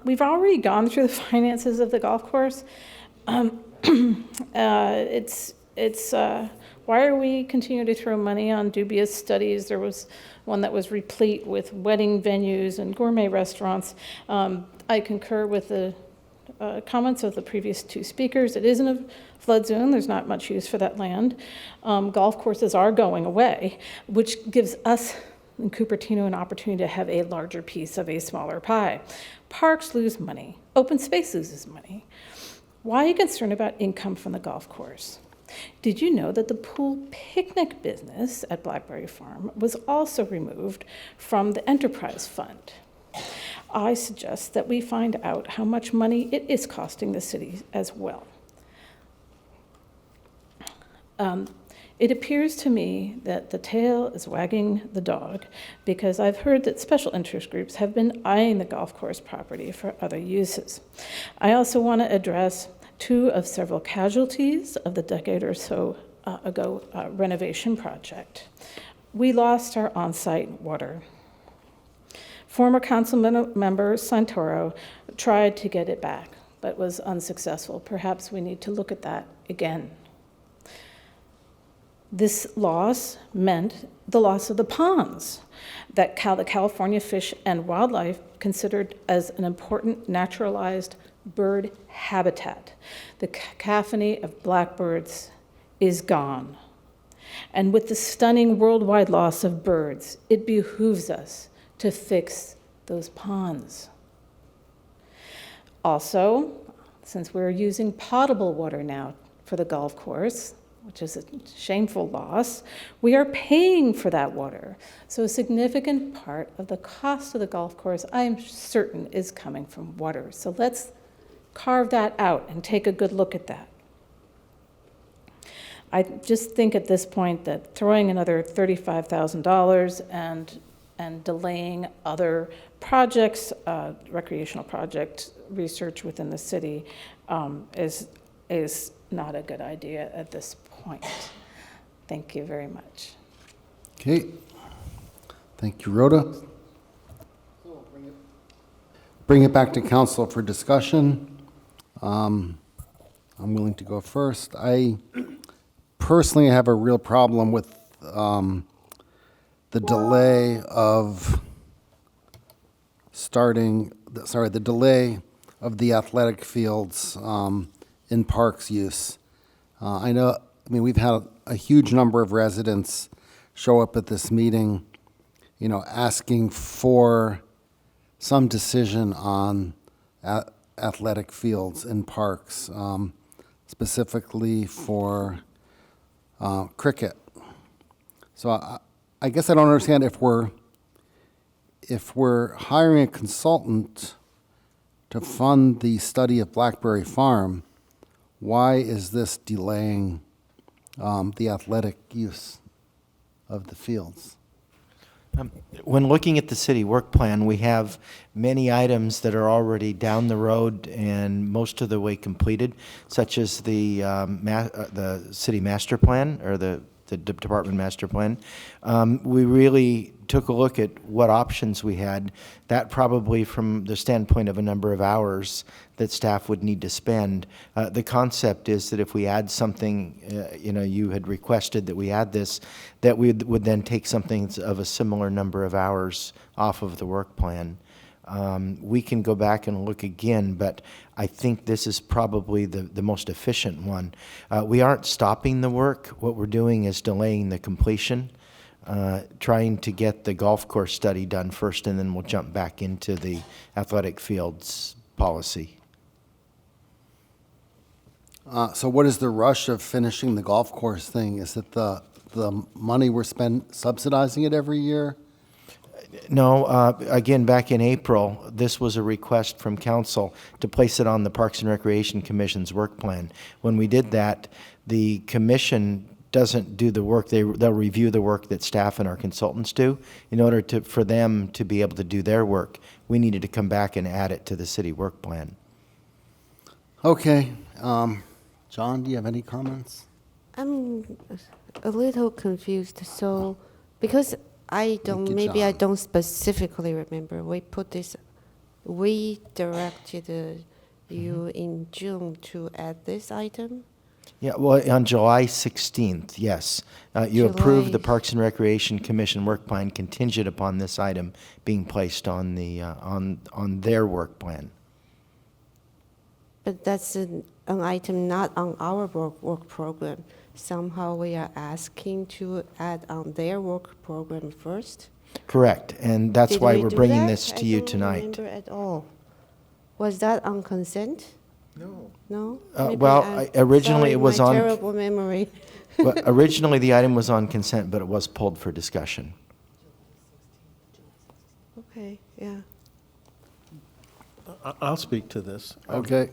We've already gone through the finances of the golf course. Why are we continuing to throw money on dubious studies? There was one that was replete with wedding venues and gourmet restaurants. I concur with the comments of the previous two speakers. It isn't a flood zone. There's not much use for that land. Golf courses are going away, which gives us in Cupertino an opportunity to have a larger piece of a smaller pie. Parks lose money. Open space loses money. Why are you concerned about income from the golf course? Did you know that the pool picnic business at Blackberry Farm was also removed from the enterprise fund? I suggest that we find out how much money it is costing the city as well. It appears to me that the tail is wagging the dog because I've heard that special interest groups have been eyeing the golf course property for other uses. I also want to address two of several casualties of the decade or so ago renovation project. We lost our on-site water. Former council member Santoro tried to get it back, but was unsuccessful. Perhaps we need to look at that again. This loss meant the loss of the ponds that the California Fish and Wildlife considered as an important naturalized bird habitat. The cacophony of blackbirds is gone. And with the stunning worldwide loss of birds, it behooves us to fix those ponds. Also, since we're using potable water now for the golf course, which is a shameful loss, we are paying for that water. So a significant part of the cost of the golf course, I'm certain, is coming from water. So let's carve that out and take a good look at that. I just think at this point that throwing another $35,000 and delaying other projects, recreational project research within the city is not a good idea at this point. Thank you very much. Okay. Thank you, Rhoda. Bring it back to council for discussion. I'm willing to go first. I personally have a real problem with the delay of the delay of the athletic fields in parks use. We've had a huge number of residents show up at this meeting, asking for some decision on athletic fields in parks, specifically for cricket. So I guess I don't understand if we're hiring a consultant to fund the study of Blackberry Farm, why is this delaying the athletic use of the fields? When looking at the city work plan, we have many items that are already down the road and most of the way completed, such as the city master plan or the department master plan. We really took a look at what options we had. That probably from the standpoint of a number of hours that staff would need to spend. The concept is that if we add something, you had requested that we add this, that we would then take something of a similar number of hours off of the work plan. We can go back and look again, but I think this is probably the most efficient one. We aren't stopping the work. What we're doing is delaying the completion, trying to get the golf course study done first, and then we'll jump back into the athletic fields policy. So what is the rush of finishing the golf course thing? Is it the money we're subsidizing it every year? No, again, back in April, this was a request from council to place it on the Parks and Recreation Commission's work plan. When we did that, the commission doesn't do the work. They'll review the work that staff and our consultants do. In order for them to be able to do their work, we needed to come back and add it to the city work plan. Okay. John, do you have any comments? I'm a little confused. So, because I don't specifically remember. We directed you in June to add this item. Yeah, well, on July 16th, yes. You approved the Parks and Recreation Commission work plan contingent upon this item being placed on the on their work plan. But that's an item not on our work program. Somehow we are asking to add on their work program first. Correct, and that's Did why we we're do bringing that? this to you tonight. I don't remember at all. Was that on consent? No. No? Originally it was my on. Terrible memory. Well, originally the item was on consent, but it was pulled for discussion. Okay, yeah. I'll speak to this. Okay.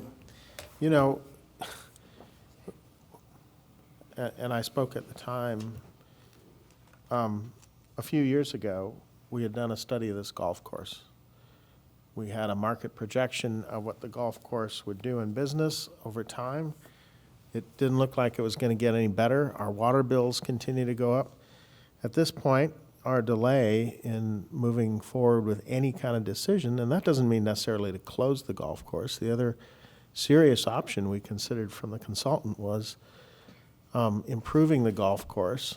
And I spoke at the time, a few years ago, we had done a study of this golf course. We had a market projection of what the golf course would do in business over time. It didn't look like it was going to get any better. Our water bills continue to go up. At this point, our delay in moving forward with any kind of decision, and that doesn't mean necessarily to close the golf course. The other serious option we considered from the consultant was improving the golf course,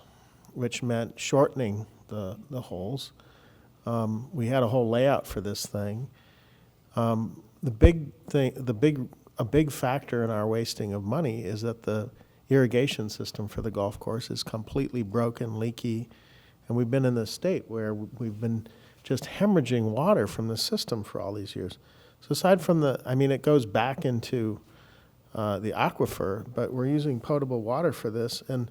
which meant shortening the holes. We had a whole layout for this thing. A big factor in our wasting of money is that the irrigation system for the golf course is completely broken, leaky, and we've been in this state where we've been just hemorrhaging water from the system for all these years. So aside from it goes back into the aquifer, but we're using potable water for this, and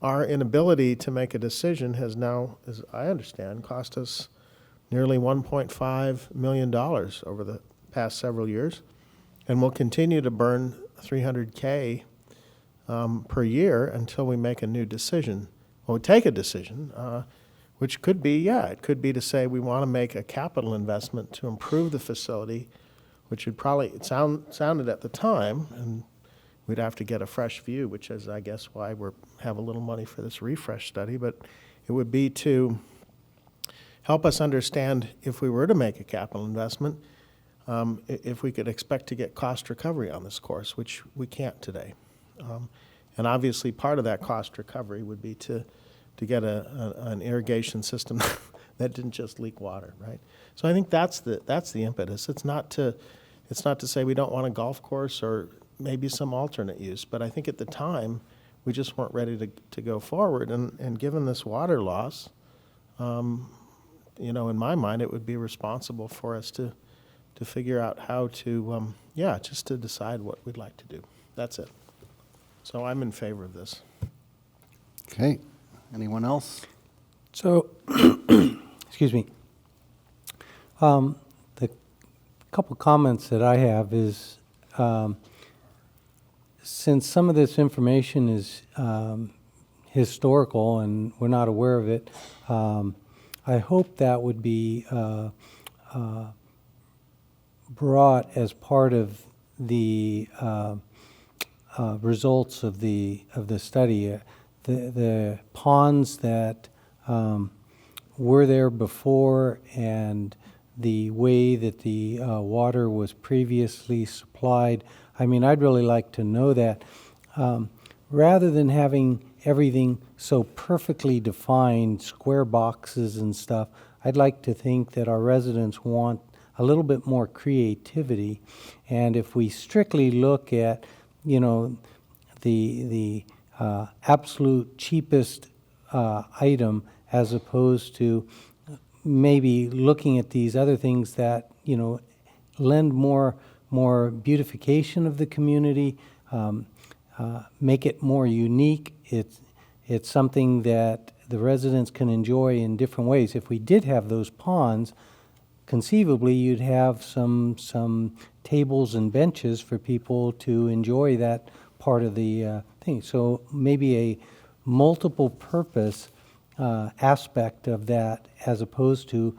our inability to make a decision has now, as I understand, cost us nearly $1.5 million over the past several years, and we'll continue to burn $300K per year until we make a new decision. Well, we take a decision, which could be, it could be to say we want to make a capital investment to improve the facility, which would probably, it sounded at the time, and we'd have to get a fresh view, which is, I guess, why we have a little money for this refresh study, but it would be to help us understand if we were to make a capital investment, if we could expect to get cost recovery on this course, which we can't today. And obviously, part of that cost recovery would be to get an irrigation system that didn't just leak water, right? So I think that's the impetus. It's not to say we don't want a golf course or maybe some alternate use, but I think at the time we just weren't ready to go forward. And given this water loss, in my mind, it would be responsible for us to figure out how to, just to decide what we'd like to do. That's it. So I'm in favor of this. Okay. Anyone else? So, excuse me. The couple comments that I have is, since some of this information is historical and we're not aware of it, I hope that would be brought as part of the results of the study. The ponds that were there before and the way that the water was previously supplied. I mean, I'd really like to know that. Rather than having everything so perfectly defined, square boxes and stuff, I'd like to think that our residents want a little bit more creativity. And if we strictly look at, the absolute cheapest item as opposed to maybe looking at these other things that, lend more beautification of the community, make it more unique. It's something that the residents can enjoy in different ways. If we did have those ponds, conceivably you'd have some tables and benches for people to enjoy that part of the thing. So maybe a multiple purpose aspect of that as opposed to,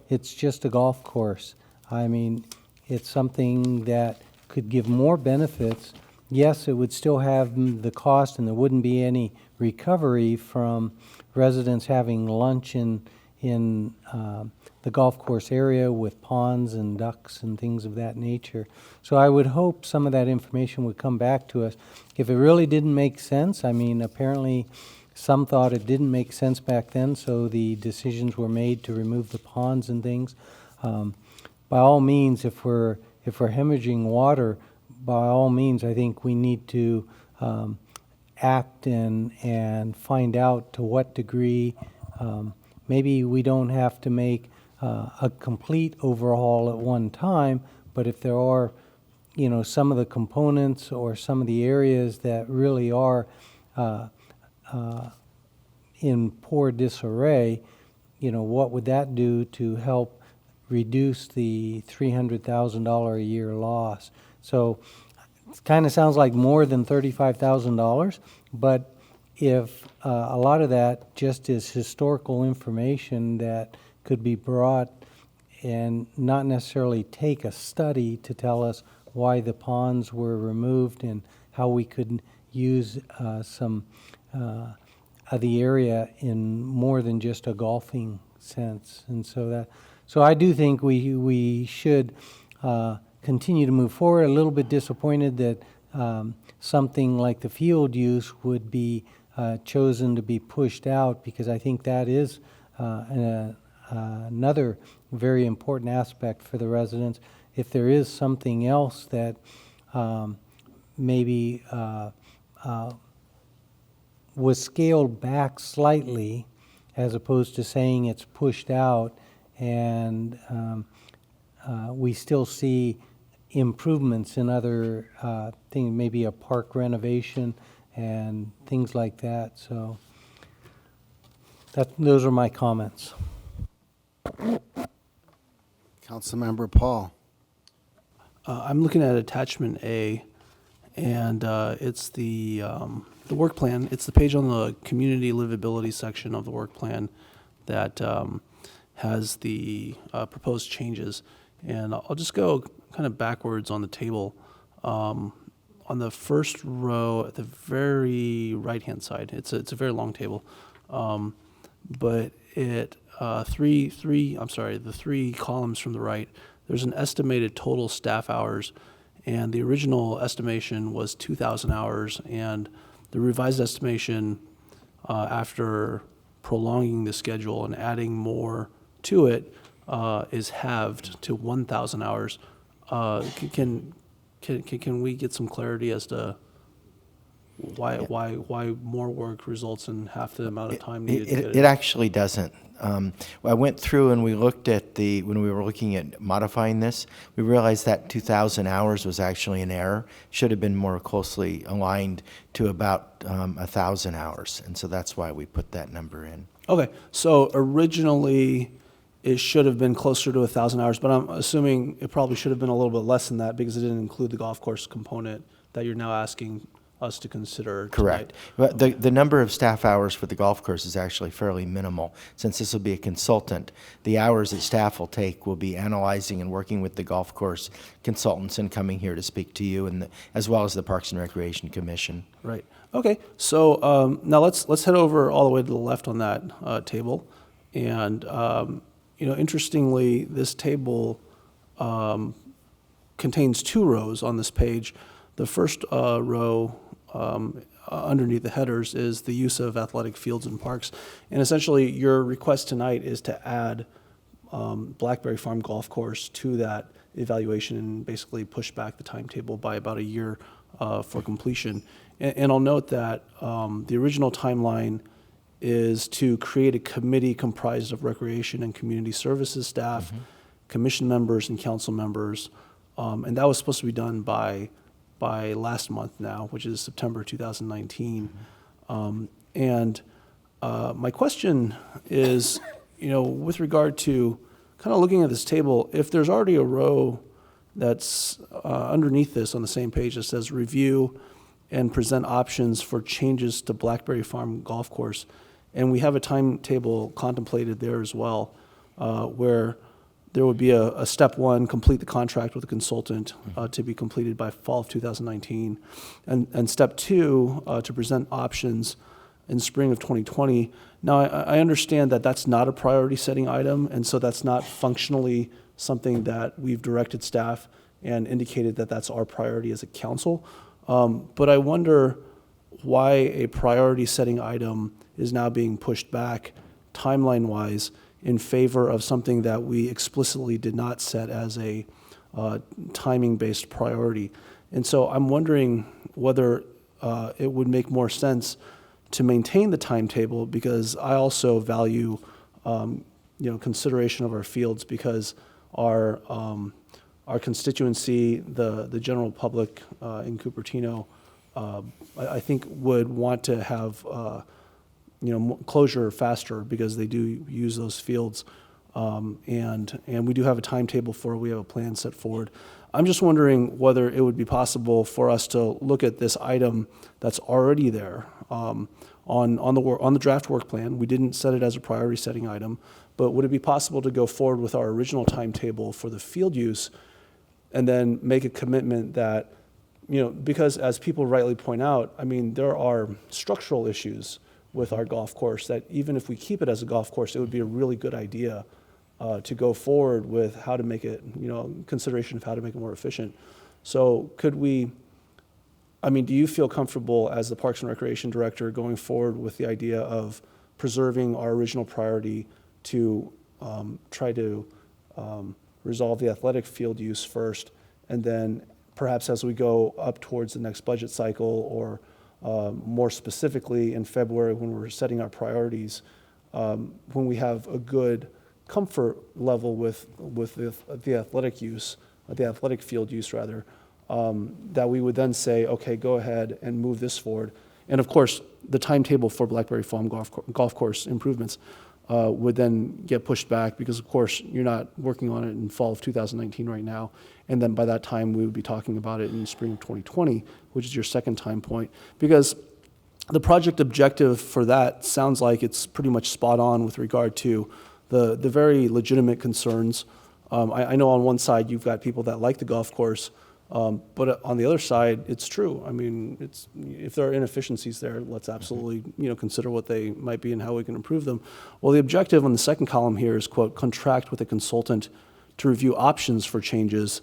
it's just a golf course. I mean, it's something that could give more benefits. Yes, it would still have the cost and there wouldn't be any recovery from residents having lunch in the golf course area with ponds and ducks and things of that nature. So I would hope some of that information would come back to us. If it really didn't make sense, I mean, apparently some thought it didn't make sense back then, so the decisions were made to remove the ponds and things. By all means, if we're hemorrhaging water, by all means, I think we need to act and find out to what degree. Maybe we don't have to make a complete overhaul at one time, but if there are, some of the components or some of the areas that really are in poor disarray, what would that do to help reduce the $300,000 a year loss? So it kind of sounds like more than $35,000, but if a lot of that just is historical information that could be brought and not necessarily take a study to tell us why the ponds were removed and how we could use some of the area in more than just a golfing sense. And so I do think we should continue to move forward. A little bit disappointed that something like the field use would be chosen to be pushed out, because I think that is another very important aspect for the residents. If there is something else that maybe was scaled back slightly as opposed to saying it's pushed out, and we still see improvements in other things, maybe a park renovation and things like that. So those are my comments. Councilmember Paul. I'm looking at attachment A, and it's the work plan. It's the page on the community livability section of the work plan that has the proposed changes. And I'll just go kind of backwards on the table. On the first row at the very right-hand side, it's a very long table, but it the three columns from the right, there's an estimated total staff hours, and the original estimation was 2,000 hours, and the revised estimation, after prolonging the schedule and adding more to it, is halved to 1,000 hours. Can we get some clarity as to why more work results in half the amount of time needed to get it? It actually doesn't. I went through and we looked at when we were looking at modifying this, we realized that 2,000 hours was actually an error. Should have been more closely aligned to about 1,000 hours. And so that's why we put that number in. Okay, so originally it should have been closer to 1,000 hours, but I'm assuming it probably should have been a little bit less than that because it didn't include the golf course component that you're now asking us to consider Correct. tonight. But the number of staff hours for the golf course is actually fairly minimal. Since this will be a consultant, the hours that staff will take will be analyzing and working with the golf course consultants and coming here to speak to you, and as well as the Parks and Recreation Commission. Right. Okay. So now let's head over all the way to the left on that table, and interestingly, this table contains two rows on this page. The first row underneath the headers is the use of athletic fields and parks. And essentially, your request tonight is to add Blackberry Farm Golf Course to that evaluation and basically push back the timetable by about a year for completion. And I'll note that the original timeline is to create a committee comprised of recreation and community services staff, commission members, and council members. And that was supposed to be done by last month now, which is September 2019. My question is, with regard to kind of looking at this table, if there's already a row that's underneath this on the same page that says review and present options for changes to Blackberry Farm Golf Course, and we have a timetable contemplated there as well, where there would be a step one, complete the contract with a consultant to be completed by fall of 2019. And step two, to present options in spring of 2020. Now, I understand that that's not a priority setting item, and so that's not functionally something that we've directed staff and indicated that that's our priority as a council. But I wonder why a priority setting item is now being pushed back timeline-wise in favor of something that we explicitly did not set as a timing-based priority. And so I'm wondering whether it would make more sense to maintain the timetable, because I also value consideration of our fields, because our constituency, the general public in Cupertino, I think would want to have closure faster, because they do use those fields, and we do have a timetable for it. We have a plan set forward. I'm just wondering whether it would be possible for us to look at this item that's already there on the draft work plan. We didn't set it as a priority setting item, but would it be possible to go forward with our original timetable for the field use, and then make a commitment that, because as people rightly point out, there are structural issues with our golf course that even if we keep it as a golf course, it would be a really good idea to go forward with how to make it, consideration of how to make it more efficient. So could we, do you feel comfortable as the Parks and Recreation Director going forward with the idea of preserving our original priority to try to resolve the athletic field use first, and then perhaps as we go up towards the next budget cycle, or more specifically in February when we're setting our priorities, when we have a good comfort level with the athletic use, the athletic field use rather, that we would then say, okay, go ahead and move this forward. And of course, the timetable for Blackberry Farm golf course improvements would then get pushed back, because of course you're not working on it in fall of 2019 right now. And then by that time we would be talking about it in spring of 2020, which is your second time point. Because the project objective for that sounds like it's pretty much spot on with regard to the very legitimate concerns. I know on one side you've got people that like the golf course, But on the other side, it's true. I mean, if there are inefficiencies there, let's absolutely consider what they might be and how we can improve them. Well, the objective on the second column here is, quote, contract with a consultant to review options for changes,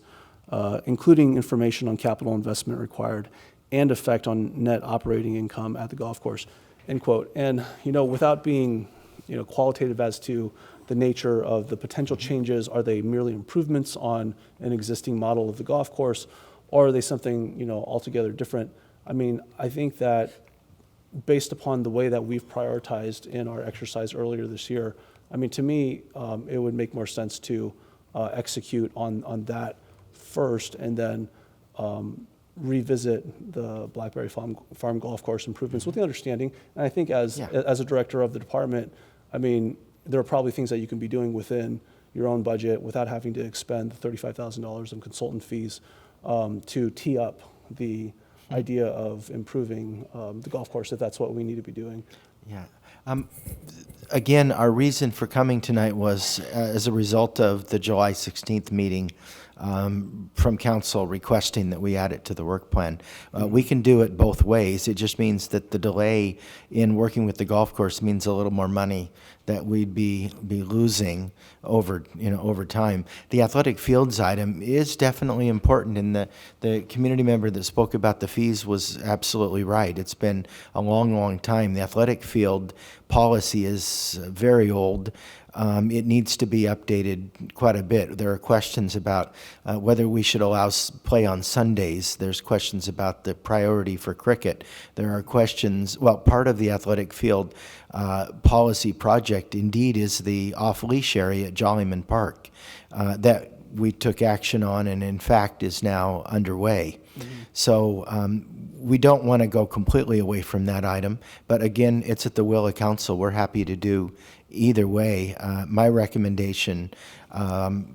including information on capital investment required and effect on net operating income at the golf course, end quote. And without being qualitative as to the nature of the potential changes, are they merely improvements on an existing model of the golf course, or are they something altogether different? I mean, I think that based upon the way that we've prioritized in our exercise earlier this year, I mean, to me, it would make more sense to execute on that first and then revisit the Blackberry Farm Golf Course improvements with the understanding. And I think as a director of the department, I mean, there are probably things that you can be doing within your own budget without having to expend the $35,000 in consultant fees to tee up the idea of improving the golf course, if that's what we need to be doing. Yeah. Again, our reason for coming tonight was as a result of the July 16th meeting from council requesting that we add it to the work plan. We can do it both ways. It just means that the delay in working with the golf course means a little more money that we'd be losing over time. The athletic fields item is definitely important, and the community member that spoke about the fees was absolutely right. It's been a long time. The athletic field policy is very old. It needs to be updated quite a bit. There are questions about whether we should allow play on Sundays. There's questions about the priority for cricket. There are questions, well, part of the athletic field policy project indeed is the off-leash area at Jollyman Park that we took action on and in fact is now underway. So we don't want to go completely away from that item, but again, it's at the will of council. We're happy to do either way. My recommendation, would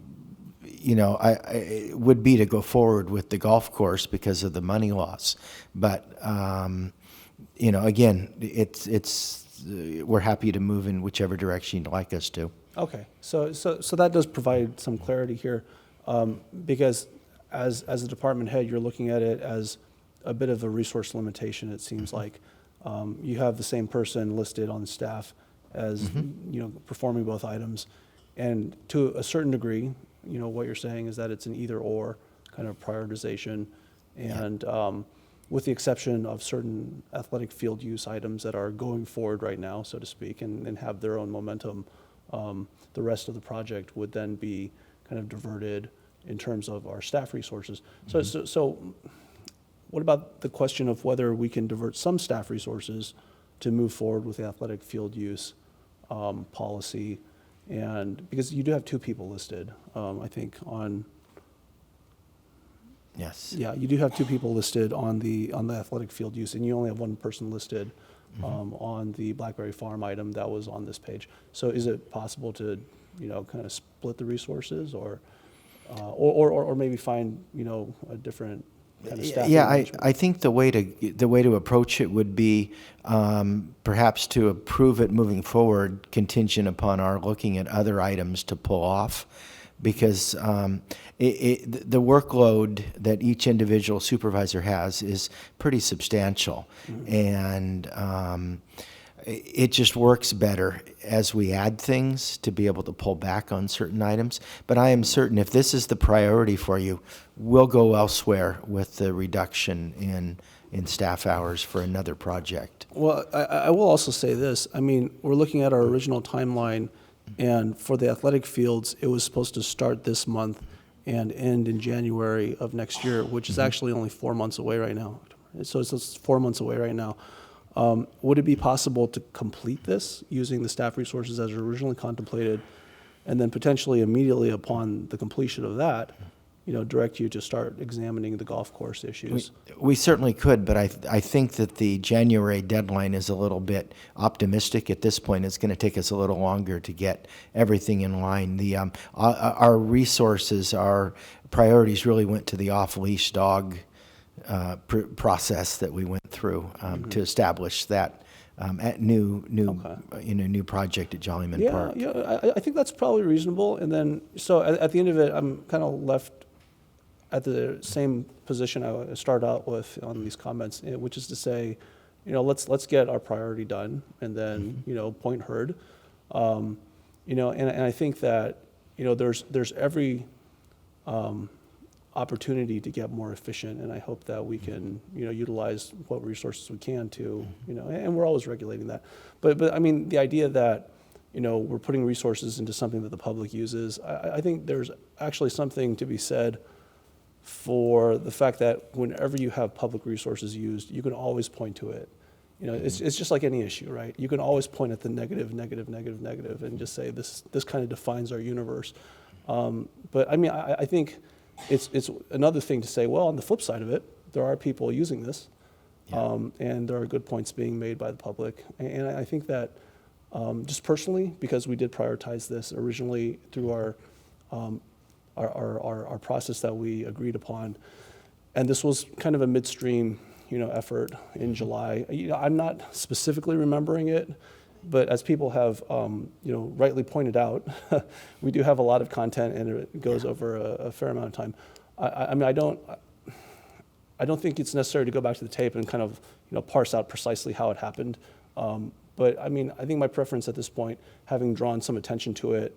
be to go forward with the golf course because of the money loss. But again, we're happy to move in whichever direction you'd like us to. Okay, so that does provide some clarity here, because as a department head, you're looking at it as a bit of a resource limitation. It seems like you have the same person listed on staff as performing both items, and to a certain degree, what you're saying is that it's an either-or kind of prioritization, and with the exception of certain athletic field use items that are going forward right now, so to speak, and have their own momentum, the rest of the project would then be kind of diverted in terms of our staff resources. So what about the question of whether we can divert some staff resources to move forward with the athletic field use policy? And because you do have two people listed, I think on. Yes. Yeah, you do have two people listed on the athletic field use, and you only have one person listed on the Blackberry Farm item that was on this page. So is it possible to, kind of split the resources, or maybe find, a different kind of staff? Yeah, I think the way to approach it would be perhaps to approve it moving forward contingent upon our looking at other items to pull off, because the workload that each individual supervisor has is pretty substantial, and it just works better as we add things to be able to pull back on certain items. But I am certain if this is the priority for you, we'll go elsewhere with the reduction in staff hours for another project. Well, I will also say this. I mean, we're looking at our original timeline, and for the athletic fields, it was supposed to start this month and end in January of next year, which is actually only 4 months away right now. So it's 4 months away right now. Would it be possible to complete this using the staff resources as originally contemplated, and then potentially immediately upon the completion of that, direct you to start examining the golf course issues? We certainly could, but I think that the January deadline is a little bit optimistic at this point. It's going to take us a little longer to get everything in line. Our resources, our priorities really went to the off-leash dog process that we went through to establish that new project at Jollyman Park. Yeah, I think that's probably reasonable. And then, so at the end of it, I'm kind of left. at the same position I started out with on these comments, which is to say, let's get our priority done, and then point heard. And I think that there's every opportunity to get more efficient, and I hope that we can utilize what resources we can to and we're always regulating that. But I mean, the idea that we're putting resources into something that the public uses, I think there's actually something to be said for the fact that whenever you have public resources used, you can always point to it. It's just like any issue, right? You can always point at the negative, and just say this kind of defines our universe. But I mean, I think it's another thing to say, well, on the flip side of it, there are people using this, and there are good points being made by the public. And I think that just personally, because we did prioritize this originally through our process that we agreed upon, and this was kind of a midstream effort in July. I'm not specifically remembering it, but as people have rightly pointed out, we do have a lot of content, and it goes over a fair amount of time. I mean, I don't think it's necessary to go back to the tape and kind of parse out precisely how it happened. But I mean, I think my preference at this point, having drawn some attention to it,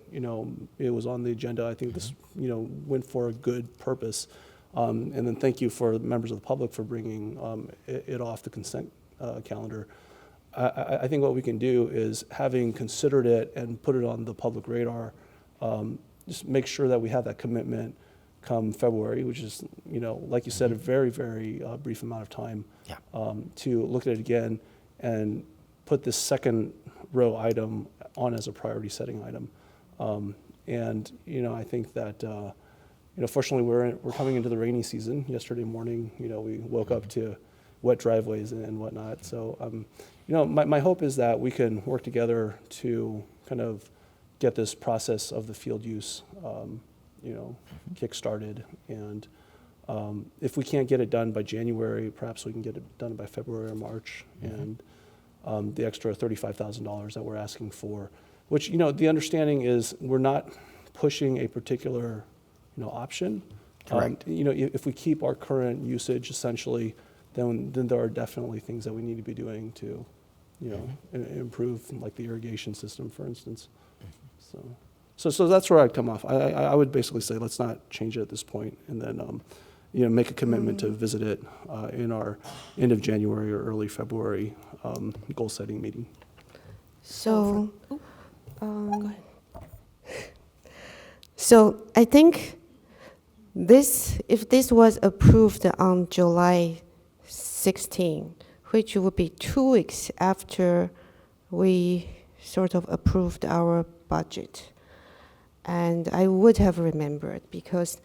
it was on the agenda. I think this went for a good purpose. And then thank you for the members of the public for bringing it off the consent calendar. I think what we can do is, having considered it and put it on the public radar, just make sure that we have that commitment come February, which is, like you said, a very, very brief amount of time, to look at it again and put this second row item on as a priority setting item. And I think that fortunately we're coming into the rainy season. Yesterday morning, we woke up to wet driveways and whatnot. So, my hope is that we can work together to kind of get this process of the field use, kick-started. And if we can't get it done by January, perhaps we can get it done by February or March. And the extra $35,000 that we're asking for, which, the understanding is we're not pushing a particular option. Correct. If we keep our current usage essentially, then there are definitely things that we need to be doing to, improve, like the irrigation system, for instance. So that's where I'd come off. I would basically say, let's not change it at this point, and then make a commitment to visit it in our end of January or early February goal setting meeting. So, go ahead. So I think if this was approved on July 16, which would be 2 weeks after we sort of approved our budget, and I would have remembered, because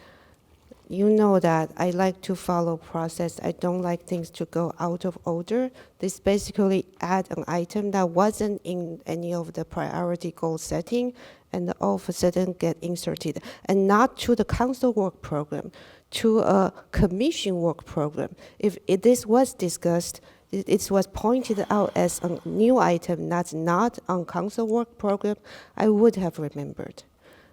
that I like to follow process. I don't like things to go out of order. This basically add an item that wasn't in any of the priority goal setting, and all of a sudden get inserted, and not to the council work program, to a commission work program. If this was discussed, it was pointed out as a new item that's not on council work program, I would have remembered.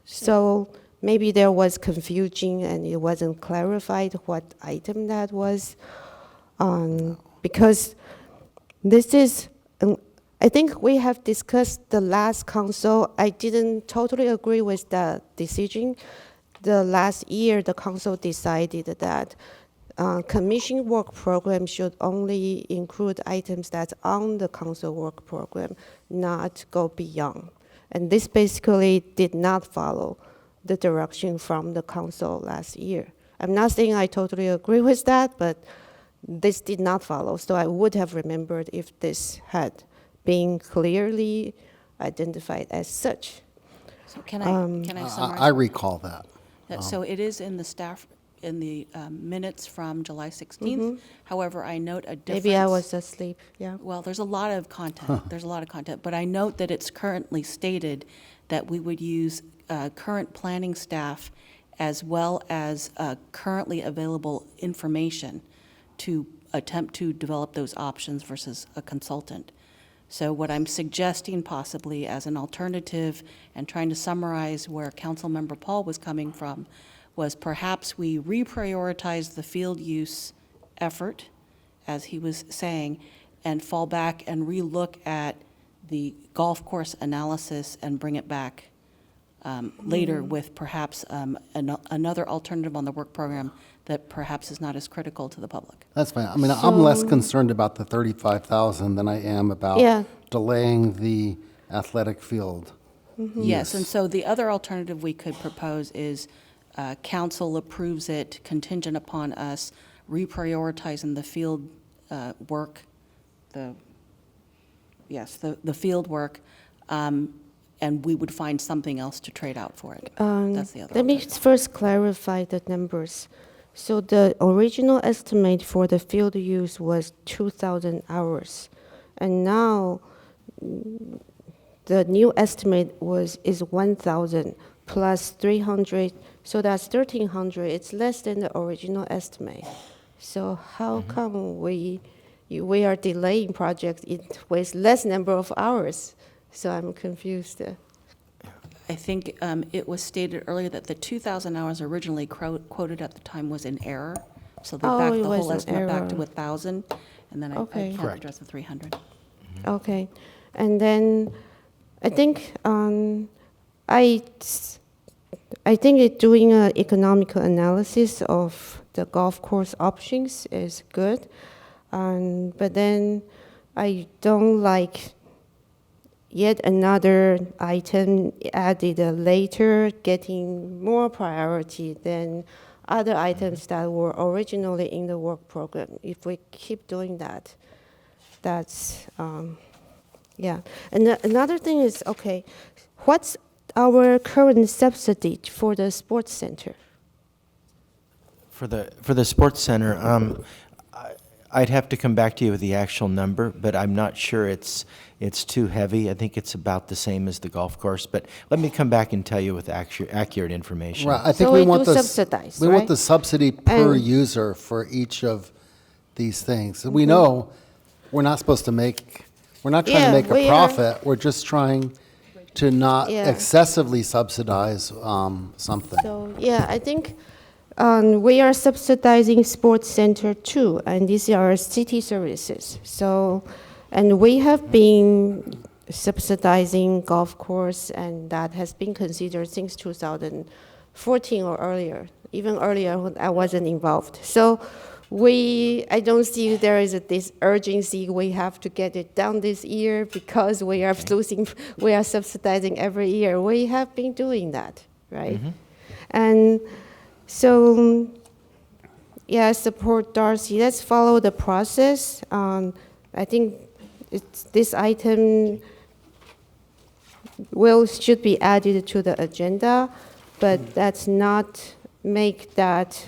So maybe there was confusion and it wasn't clarified what item that was, because this is, I think we have discussed the last council. I didn't totally agree with the decision. The last year, the council decided that commission work program should only include items that's on the council work program, not go beyond. And this basically did not follow the direction from the council last year. I'm not saying I totally agree with that, but this did not follow. So I would have remembered if this had been clearly identified as such. So can I summarize? I recall that. So it is in the staff, in the minutes from July 16th. However, I note a difference. Maybe I was asleep, yeah. Well, there's a lot of content. There's a lot of content. But I note that it's currently stated that we would use current planning staff as well as currently available information to attempt to develop those options versus a consultant. So what I'm suggesting possibly as an alternative and trying to summarize where Councilmember Paul was coming from was perhaps we reprioritize the field use effort, as he was saying, and fall back and relook at the golf course analysis and bring it back later with perhaps another alternative on the work program that perhaps is not as critical to the public. That's fine. I mean, I'm less concerned about the 35,000 than I am about delaying the athletic field. Yes, and so the other alternative we could propose is council approves it contingent upon us reprioritizing the field work, the field work, and we would find something else to trade out for it. That's the other Let me alternative. first clarify the numbers. So the original estimate for the field use was 2,000 hours, and now the new estimate is 1,000 plus 300, so that's 1,300. It's less than the original estimate. So how come we are delaying projects with less number of hours? So I'm confused. I think it was stated earlier that the 2,000 hours originally quoted at the time was in error. So they backed the whole estimate back to 1,000, and then I can't address the 300. Okay, and then I think I think doing an economical analysis of the golf course options is good, but then I don't like yet another item added later, getting more priority than other items that were originally in the work program. If we keep doing that, that's, yeah. And another thing is, okay, what's our current subsidy for the sports center? For the sports center, I'd have to come back to you with the actual number, but I'm not sure it's too heavy. I think it's about the same as the golf course, but let me come back and tell you with accurate information. Right, I think So we we want do the subsidize, we want right? the subsidy per And- user for each of these things. We know we're not supposed to make. We're not trying to make a profit. We're just trying to not excessively subsidize something. So yeah, I think we are subsidizing sports center too, and these are city services. So, and we have been subsidizing golf course, and that has been considered since 2014 or earlier, even earlier when I wasn't involved. So I don't see there is this urgency we have to get it done this year because we are we are subsidizing every year. We have been doing that, right? And so, yeah, support Darcy. Let's follow the process. I think this item should be added to the agenda, but that's not make that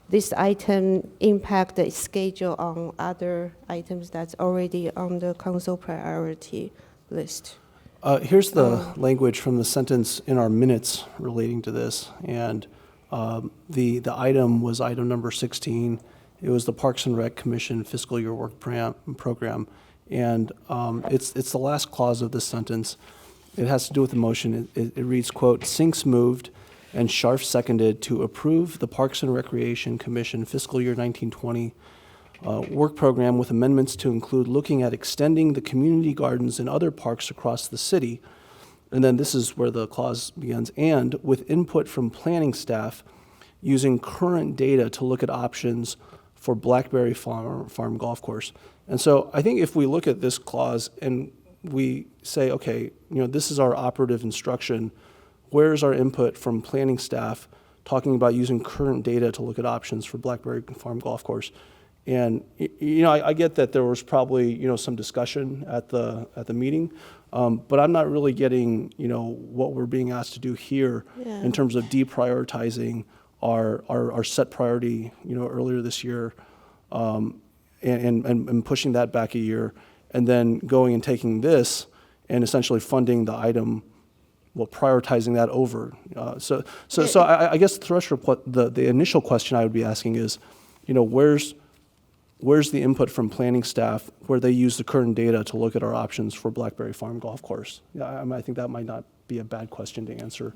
this item impact the schedule on other items that's already on the council priority list. Here's the language from the sentence in our minutes relating to this, and the item was item number 16. It was the Parks and Rec Commission fiscal year work program, and it's the last clause of this sentence. It has to do with the motion. It reads, quote, "Sinks moved and Scharf seconded to approve the Parks and Recreation Commission fiscal year 1920 work program with amendments to include looking at extending the community gardens and other parks across the city." And then this is where the clause begins, "and with input from planning staff using current data to look at options for Blackberry Farm Golf Course." And so I think if we look at this clause and we say, okay, this is our operative instruction, where's our input from planning staff talking about using current data to look at options for Blackberry Farm Golf Course? And I get that there was probably some discussion at the meeting, but I'm not really getting what we're being asked to do here in terms of deprioritizing our set priority earlier this year, and pushing that back a year, and then going and taking this and essentially funding the item. Well, prioritizing that over. So I guess the initial question I would be asking is, where's the input from planning staff where they use the current data to look at our options for Blackberry Farm Golf Course? Yeah, I think that might not be a bad question to answer.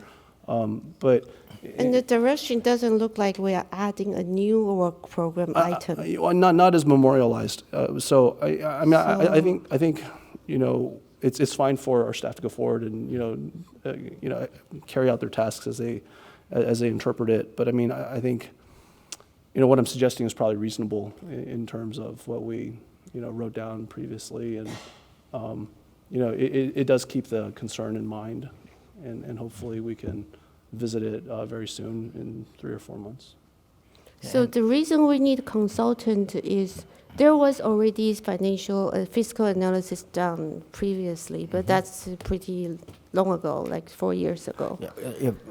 But And the direction doesn't look like we are adding a new work program item. not as memorialized. So I mean, I think it's fine for our staff to go forward and carry out their tasks as they interpret it. But I mean, I think what I'm suggesting is probably reasonable in terms of what we wrote down previously, and it does keep the concern in mind, and hopefully we can visit it very soon in 3 or 4 months. So the reason we need a consultant is there was already financial fiscal analysis done previously, but that's pretty long ago, like 4 years ago.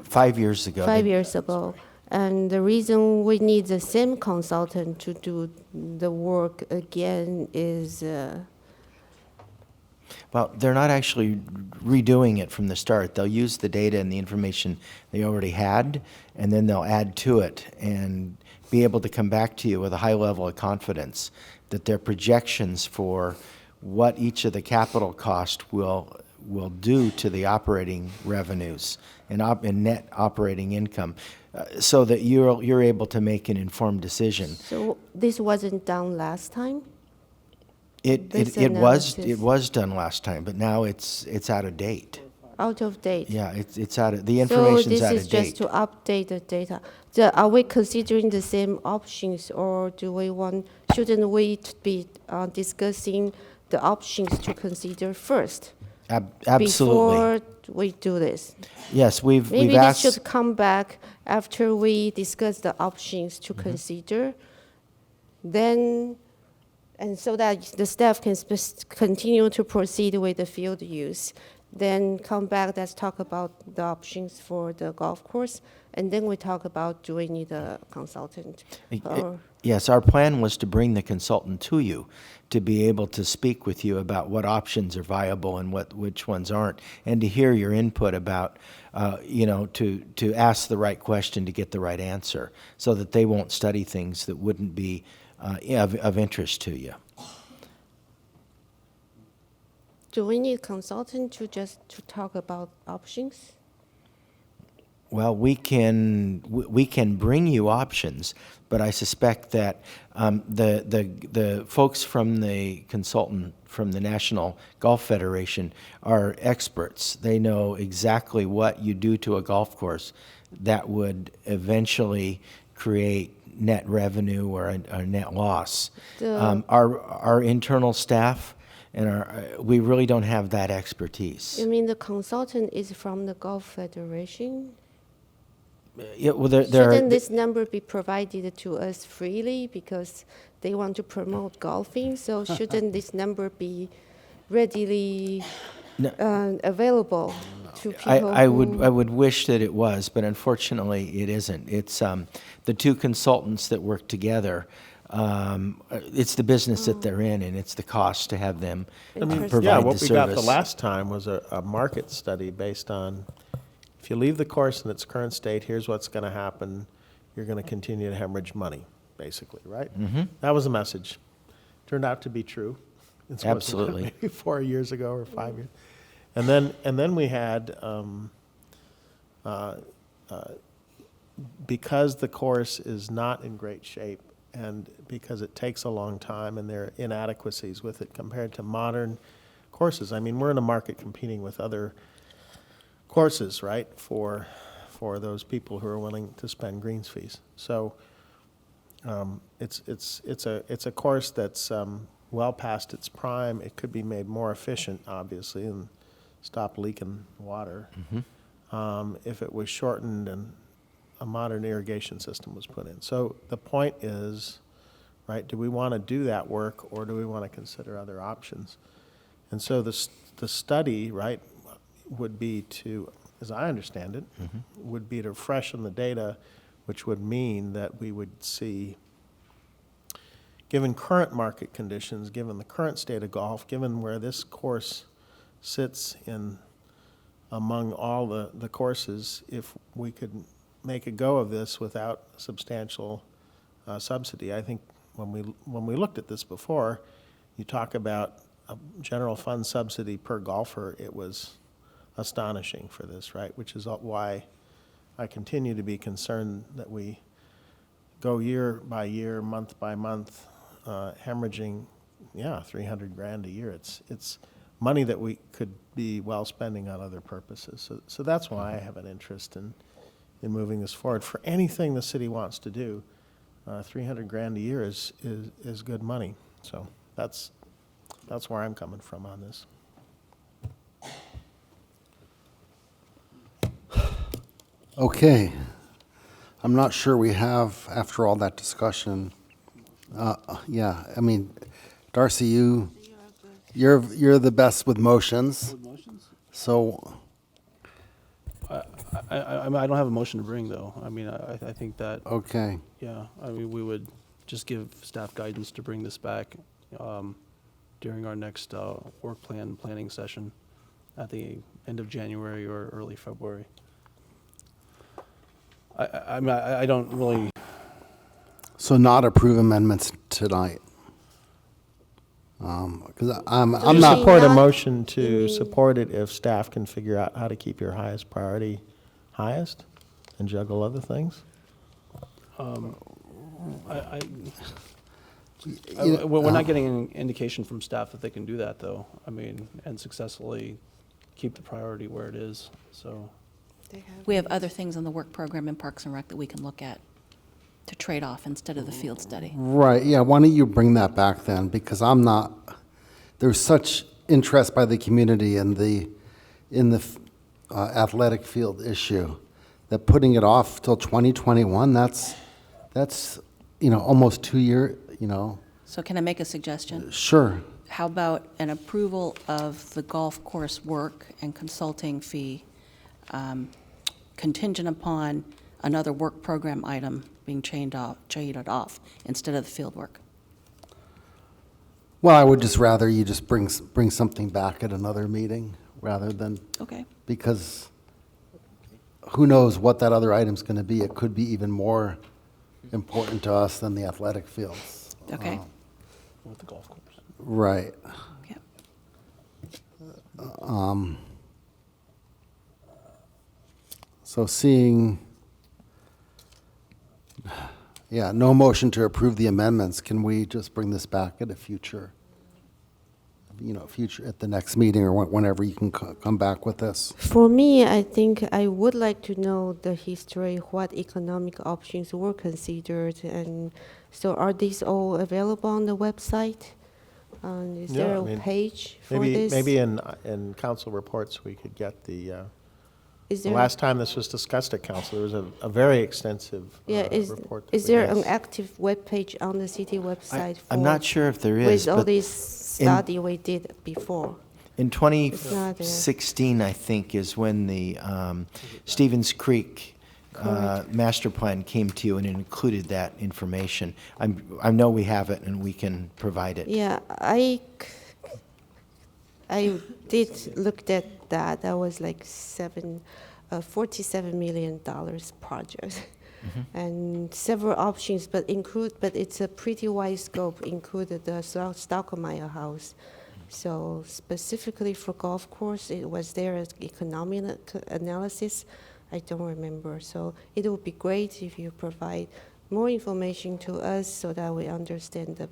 5 years ago. 5 years ago. And the reason we need the same consultant to do the work again is... Well, they're not actually redoing it from the start. They'll use the data and the information they already had, and then they'll add to it and be able to come back to you with a high level of confidence that their projections for what each of the capital costs will do to the operating revenues and net operating income, so that you're able to make an informed decision. So this wasn't done last time? It was done last time, but now it's out of date. Out of date. Yeah, it's out of the information's out of date. So this is just to update the data. Are we considering the same options, or shouldn't we be discussing the options to consider first? Absolutely. Before we do this. Yes, we've Maybe asked. this should come back after we discuss the options to consider. Then. And so that the staff can continue to proceed with the field use. Then come back, let's talk about the options for the golf course, and then we talk about do we need a consultant? Yes, our plan was to bring the consultant to you to be able to speak with you about what options are viable and which ones aren't, and to hear your input about, to ask the right question to get the right answer, so that they won't study things that wouldn't be of interest to you. Do we need a consultant to talk about options? Well, we can bring you options, but I suspect that the folks from the consultant from the National Golf Federation are experts. They know exactly what you do to a golf course that would eventually create net revenue or a net loss. Our internal staff and we really don't have that expertise. You mean the consultant is from the Golf Federation? Yeah, well, shouldn't this number be provided to us freely because they want to promote golfing? So shouldn't this number be readily available to people? I would wish that it was, but unfortunately it isn't. It's the two consultants that work together. It's the business that they're in, and it's the cost to have them provide the service. What we got the last time was a market study based on, if you leave the course in its current state, here's what's going to happen. You're going to continue to hemorrhage money, basically, right? Mm-hmm. That was the message. Turned out to be true. Absolutely. Maybe 4 years ago or 5 years. And then we had, because the course is not in great shape, and because it takes a long time and there are inadequacies with it compared to modern courses. I mean, we're in a market competing with other courses, right, for those people who are willing to spend greens fees. So it's a course that's well past its prime. It could be made more efficient, obviously, and stop leaking water. Mm-hmm. If it was shortened and a modern irrigation system was put in. So the point is, right, do we want to do that work, or do we want to consider other options? And so the study, right, would be to, as I understand it, mm-hmm. would be to freshen the data, which would mean that we would see, given current market conditions, given the current state of golf, given where this course sits in among all the courses, if we could make a go of this without substantial subsidy. I think when we looked at this before, you talk about a general fund subsidy per golfer, it was astonishing for this, right? Which is why I continue to be concerned that we go year by year, month by month, hemorrhaging, 300 grand a year. It's money that we could be well spending on other purposes. So that's why I have an interest in moving this forward. For anything the city wants to do, 300 grand a year is good money. So that's where I'm coming from on this. Okay. I'm not sure we have, after all that discussion, I mean, Darcy, you're the best with motions. So I don't have a motion to bring, though. I mean, I think that. Okay. Yeah, I mean, we would just give staff guidance to bring this back during our next planning session at the end of January or early February. I mean, I don't really. So not approve amendments tonight. Because I'm not. Support a motion to support it if staff can figure out how to keep your highest priority highest and juggle other things. We're not getting an indication from staff that they can do that, though. I mean, and successfully keep the priority where it is. So We have other things in the work program in Parks and Rec that we can look at to trade off instead of the field study. Right, yeah, why don't you bring that back then? Because there's such interest by the community in the athletic field issue that putting it off till 2021, that's almost 2 year, So can I make a suggestion? Sure. How about an approval of the golf course work and consulting fee contingent upon another work program item being chained off instead of the field work? Well, I would just rather you just bring something back at another meeting rather than. Okay. Because who knows what that other item's going to be. It could be even more important to us than the athletic fields. Okay. With the golf course. Right. Yep. So seeing, no motion to approve the amendments, can we just bring this back at a future, at the next meeting or whenever you can come back with this? For me, I think I would like to know the history, what economic options were considered, and so are these all available on the website? Is there a page for this? Maybe in council reports we could get the last time this was discussed at council, there was a very extensive report. Is there an active web page on the city website? I'm not sure if there is. With all this study we did before. In 2016, I think, is when the Stevens Creek master plan came to you and it included that information. I know we have it and we can provide it. Yeah, I did look at that. That was like $47 million project. Mm-hmm. And several options, but it's a pretty wide scope, included the Stockmeyer house. So specifically for golf course, it was there as economic analysis. I don't remember. So it would be great if you provide more information to us so that we understand the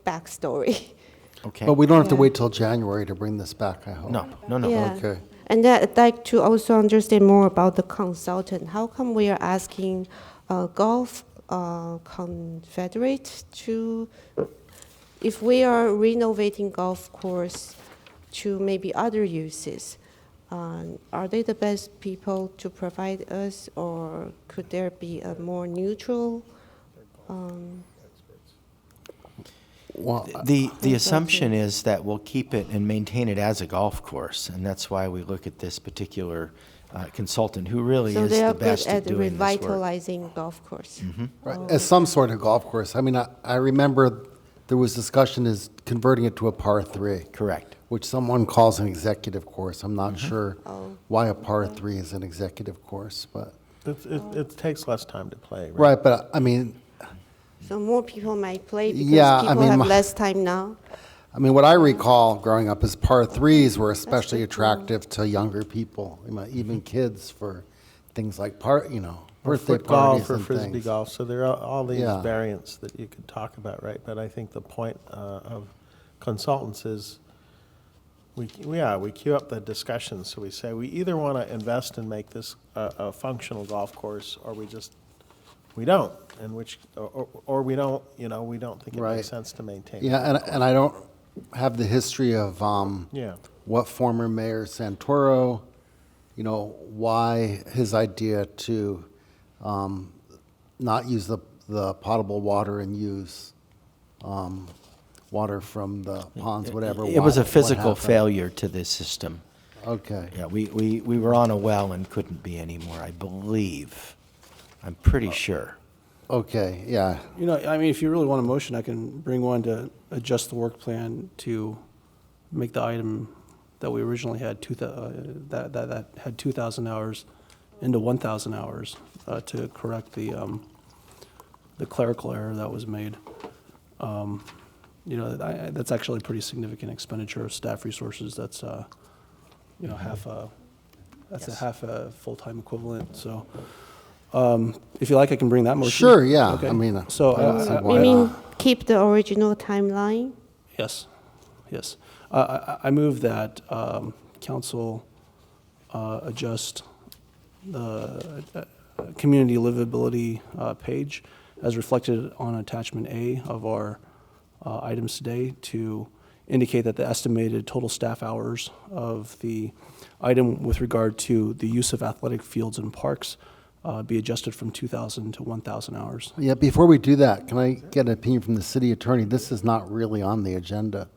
backstory. Okay. But we don't have to wait till January to bring this back, I hope. No. Yeah. Okay. And I'd like to also understand more about the consultant. How come we are asking Golf Confederate to, if we are renovating golf course to maybe other uses, are they the best people to provide us, or could there be a more neutral? Well, the assumption is that we'll keep it and maintain it as a golf course, and that's why we look at this particular consultant who really is the best at doing this work. So they are good at revitalizing golf course. Mm-hmm. Right. As some sort of golf course. I mean, I remember there was discussion is converting it to a par 3. Correct. Which someone calls an executive course. I'm not sure why a par 3 is an executive course, but. It takes less time to play, right? Right, but I mean. So more people might play because people have less time now? I mean, what I recall growing up is par 3s were especially attractive to younger people, even kids, for things like birthday foot parties golf or and frisbee things. golf. So there are all these Yeah. variants that you could talk about, right? But I think the point of consultants is we queue up the discussion. So we say we either want to invest and make this a functional golf course, or we don't, or we don't, we don't think it Right. makes sense to maintain. Yeah, and I don't have the history of Yeah. what former Mayor Santoro, why his idea to not use the potable water and use water from the ponds, whatever. It was a what physical happened. failure to the system. Okay. Yeah, we were on a well and couldn't be anymore, I believe. I'm pretty sure. Okay, yeah. If you really want a motion, I can bring one to adjust the work plan to make the item that we originally had, that had 2,000 hours into 1,000 hours to correct the clerical error that was made. That's actually a pretty significant expenditure of staff resources. That's half a full-time equivalent. So, if you like, I can bring that motion. Sure, yeah. Okay. I mean, so I don't see why You mean not. keep the original timeline? Yes. I move that council adjust the community livability page as reflected on attachment A of our items today to indicate that the estimated total staff hours of the item with regard to the use of athletic fields and parks be adjusted from 2,000 to 1,000 hours. Yeah, before we do that, can I get an opinion from the city attorney? This is not really on the agenda.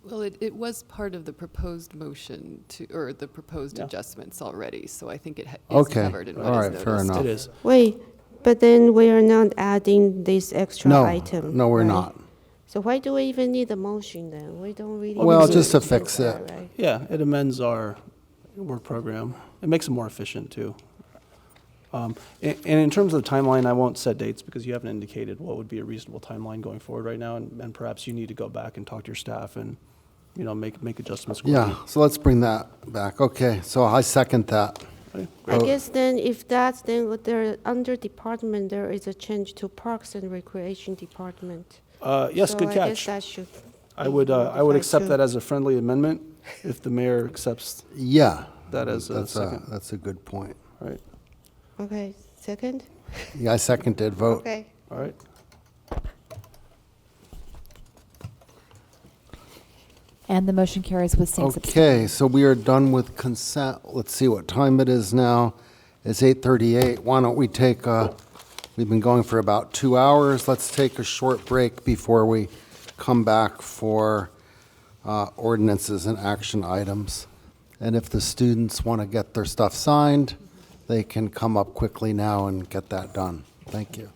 Well, it was part of the proposed motion or the proposed adjustments already, so I think it is covered in what all is right, noticed. fair enough. It is. Wait, but then we are not adding this extra item. No, we're right? not. So why do we even need a motion then? We don't really. Well, need just to do fix that, it. right? Yeah, it amends our work program. It makes it more efficient, too. And in terms of the timeline, I won't set dates because you haven't indicated what would be a reasonable timeline going forward right now, and perhaps you need to go back and talk to your staff and, make adjustments. Yeah, so let's bring that back. Okay, so I second that. Okay, I great. guess then if that's then there under department there is a change to Parks and Recreation Department. Yes, So good I catch. guess that should. I would be accept modified that too. as a friendly amendment if the mayor accepts Yeah. that as a That's second. that's a good point. Right. Okay, second? Yeah, I seconded, vote. Okay. All right. And the motion carries with six abstentions. Okay, so we are done with consent. Let's see what time it is now. It's 8:38. Why don't we take we've been going for about 2 hours. Let's take a short break before we come back for ordinances and action items. And if the students want to get their stuff signed, they can come up quickly now and get that done. Thank you.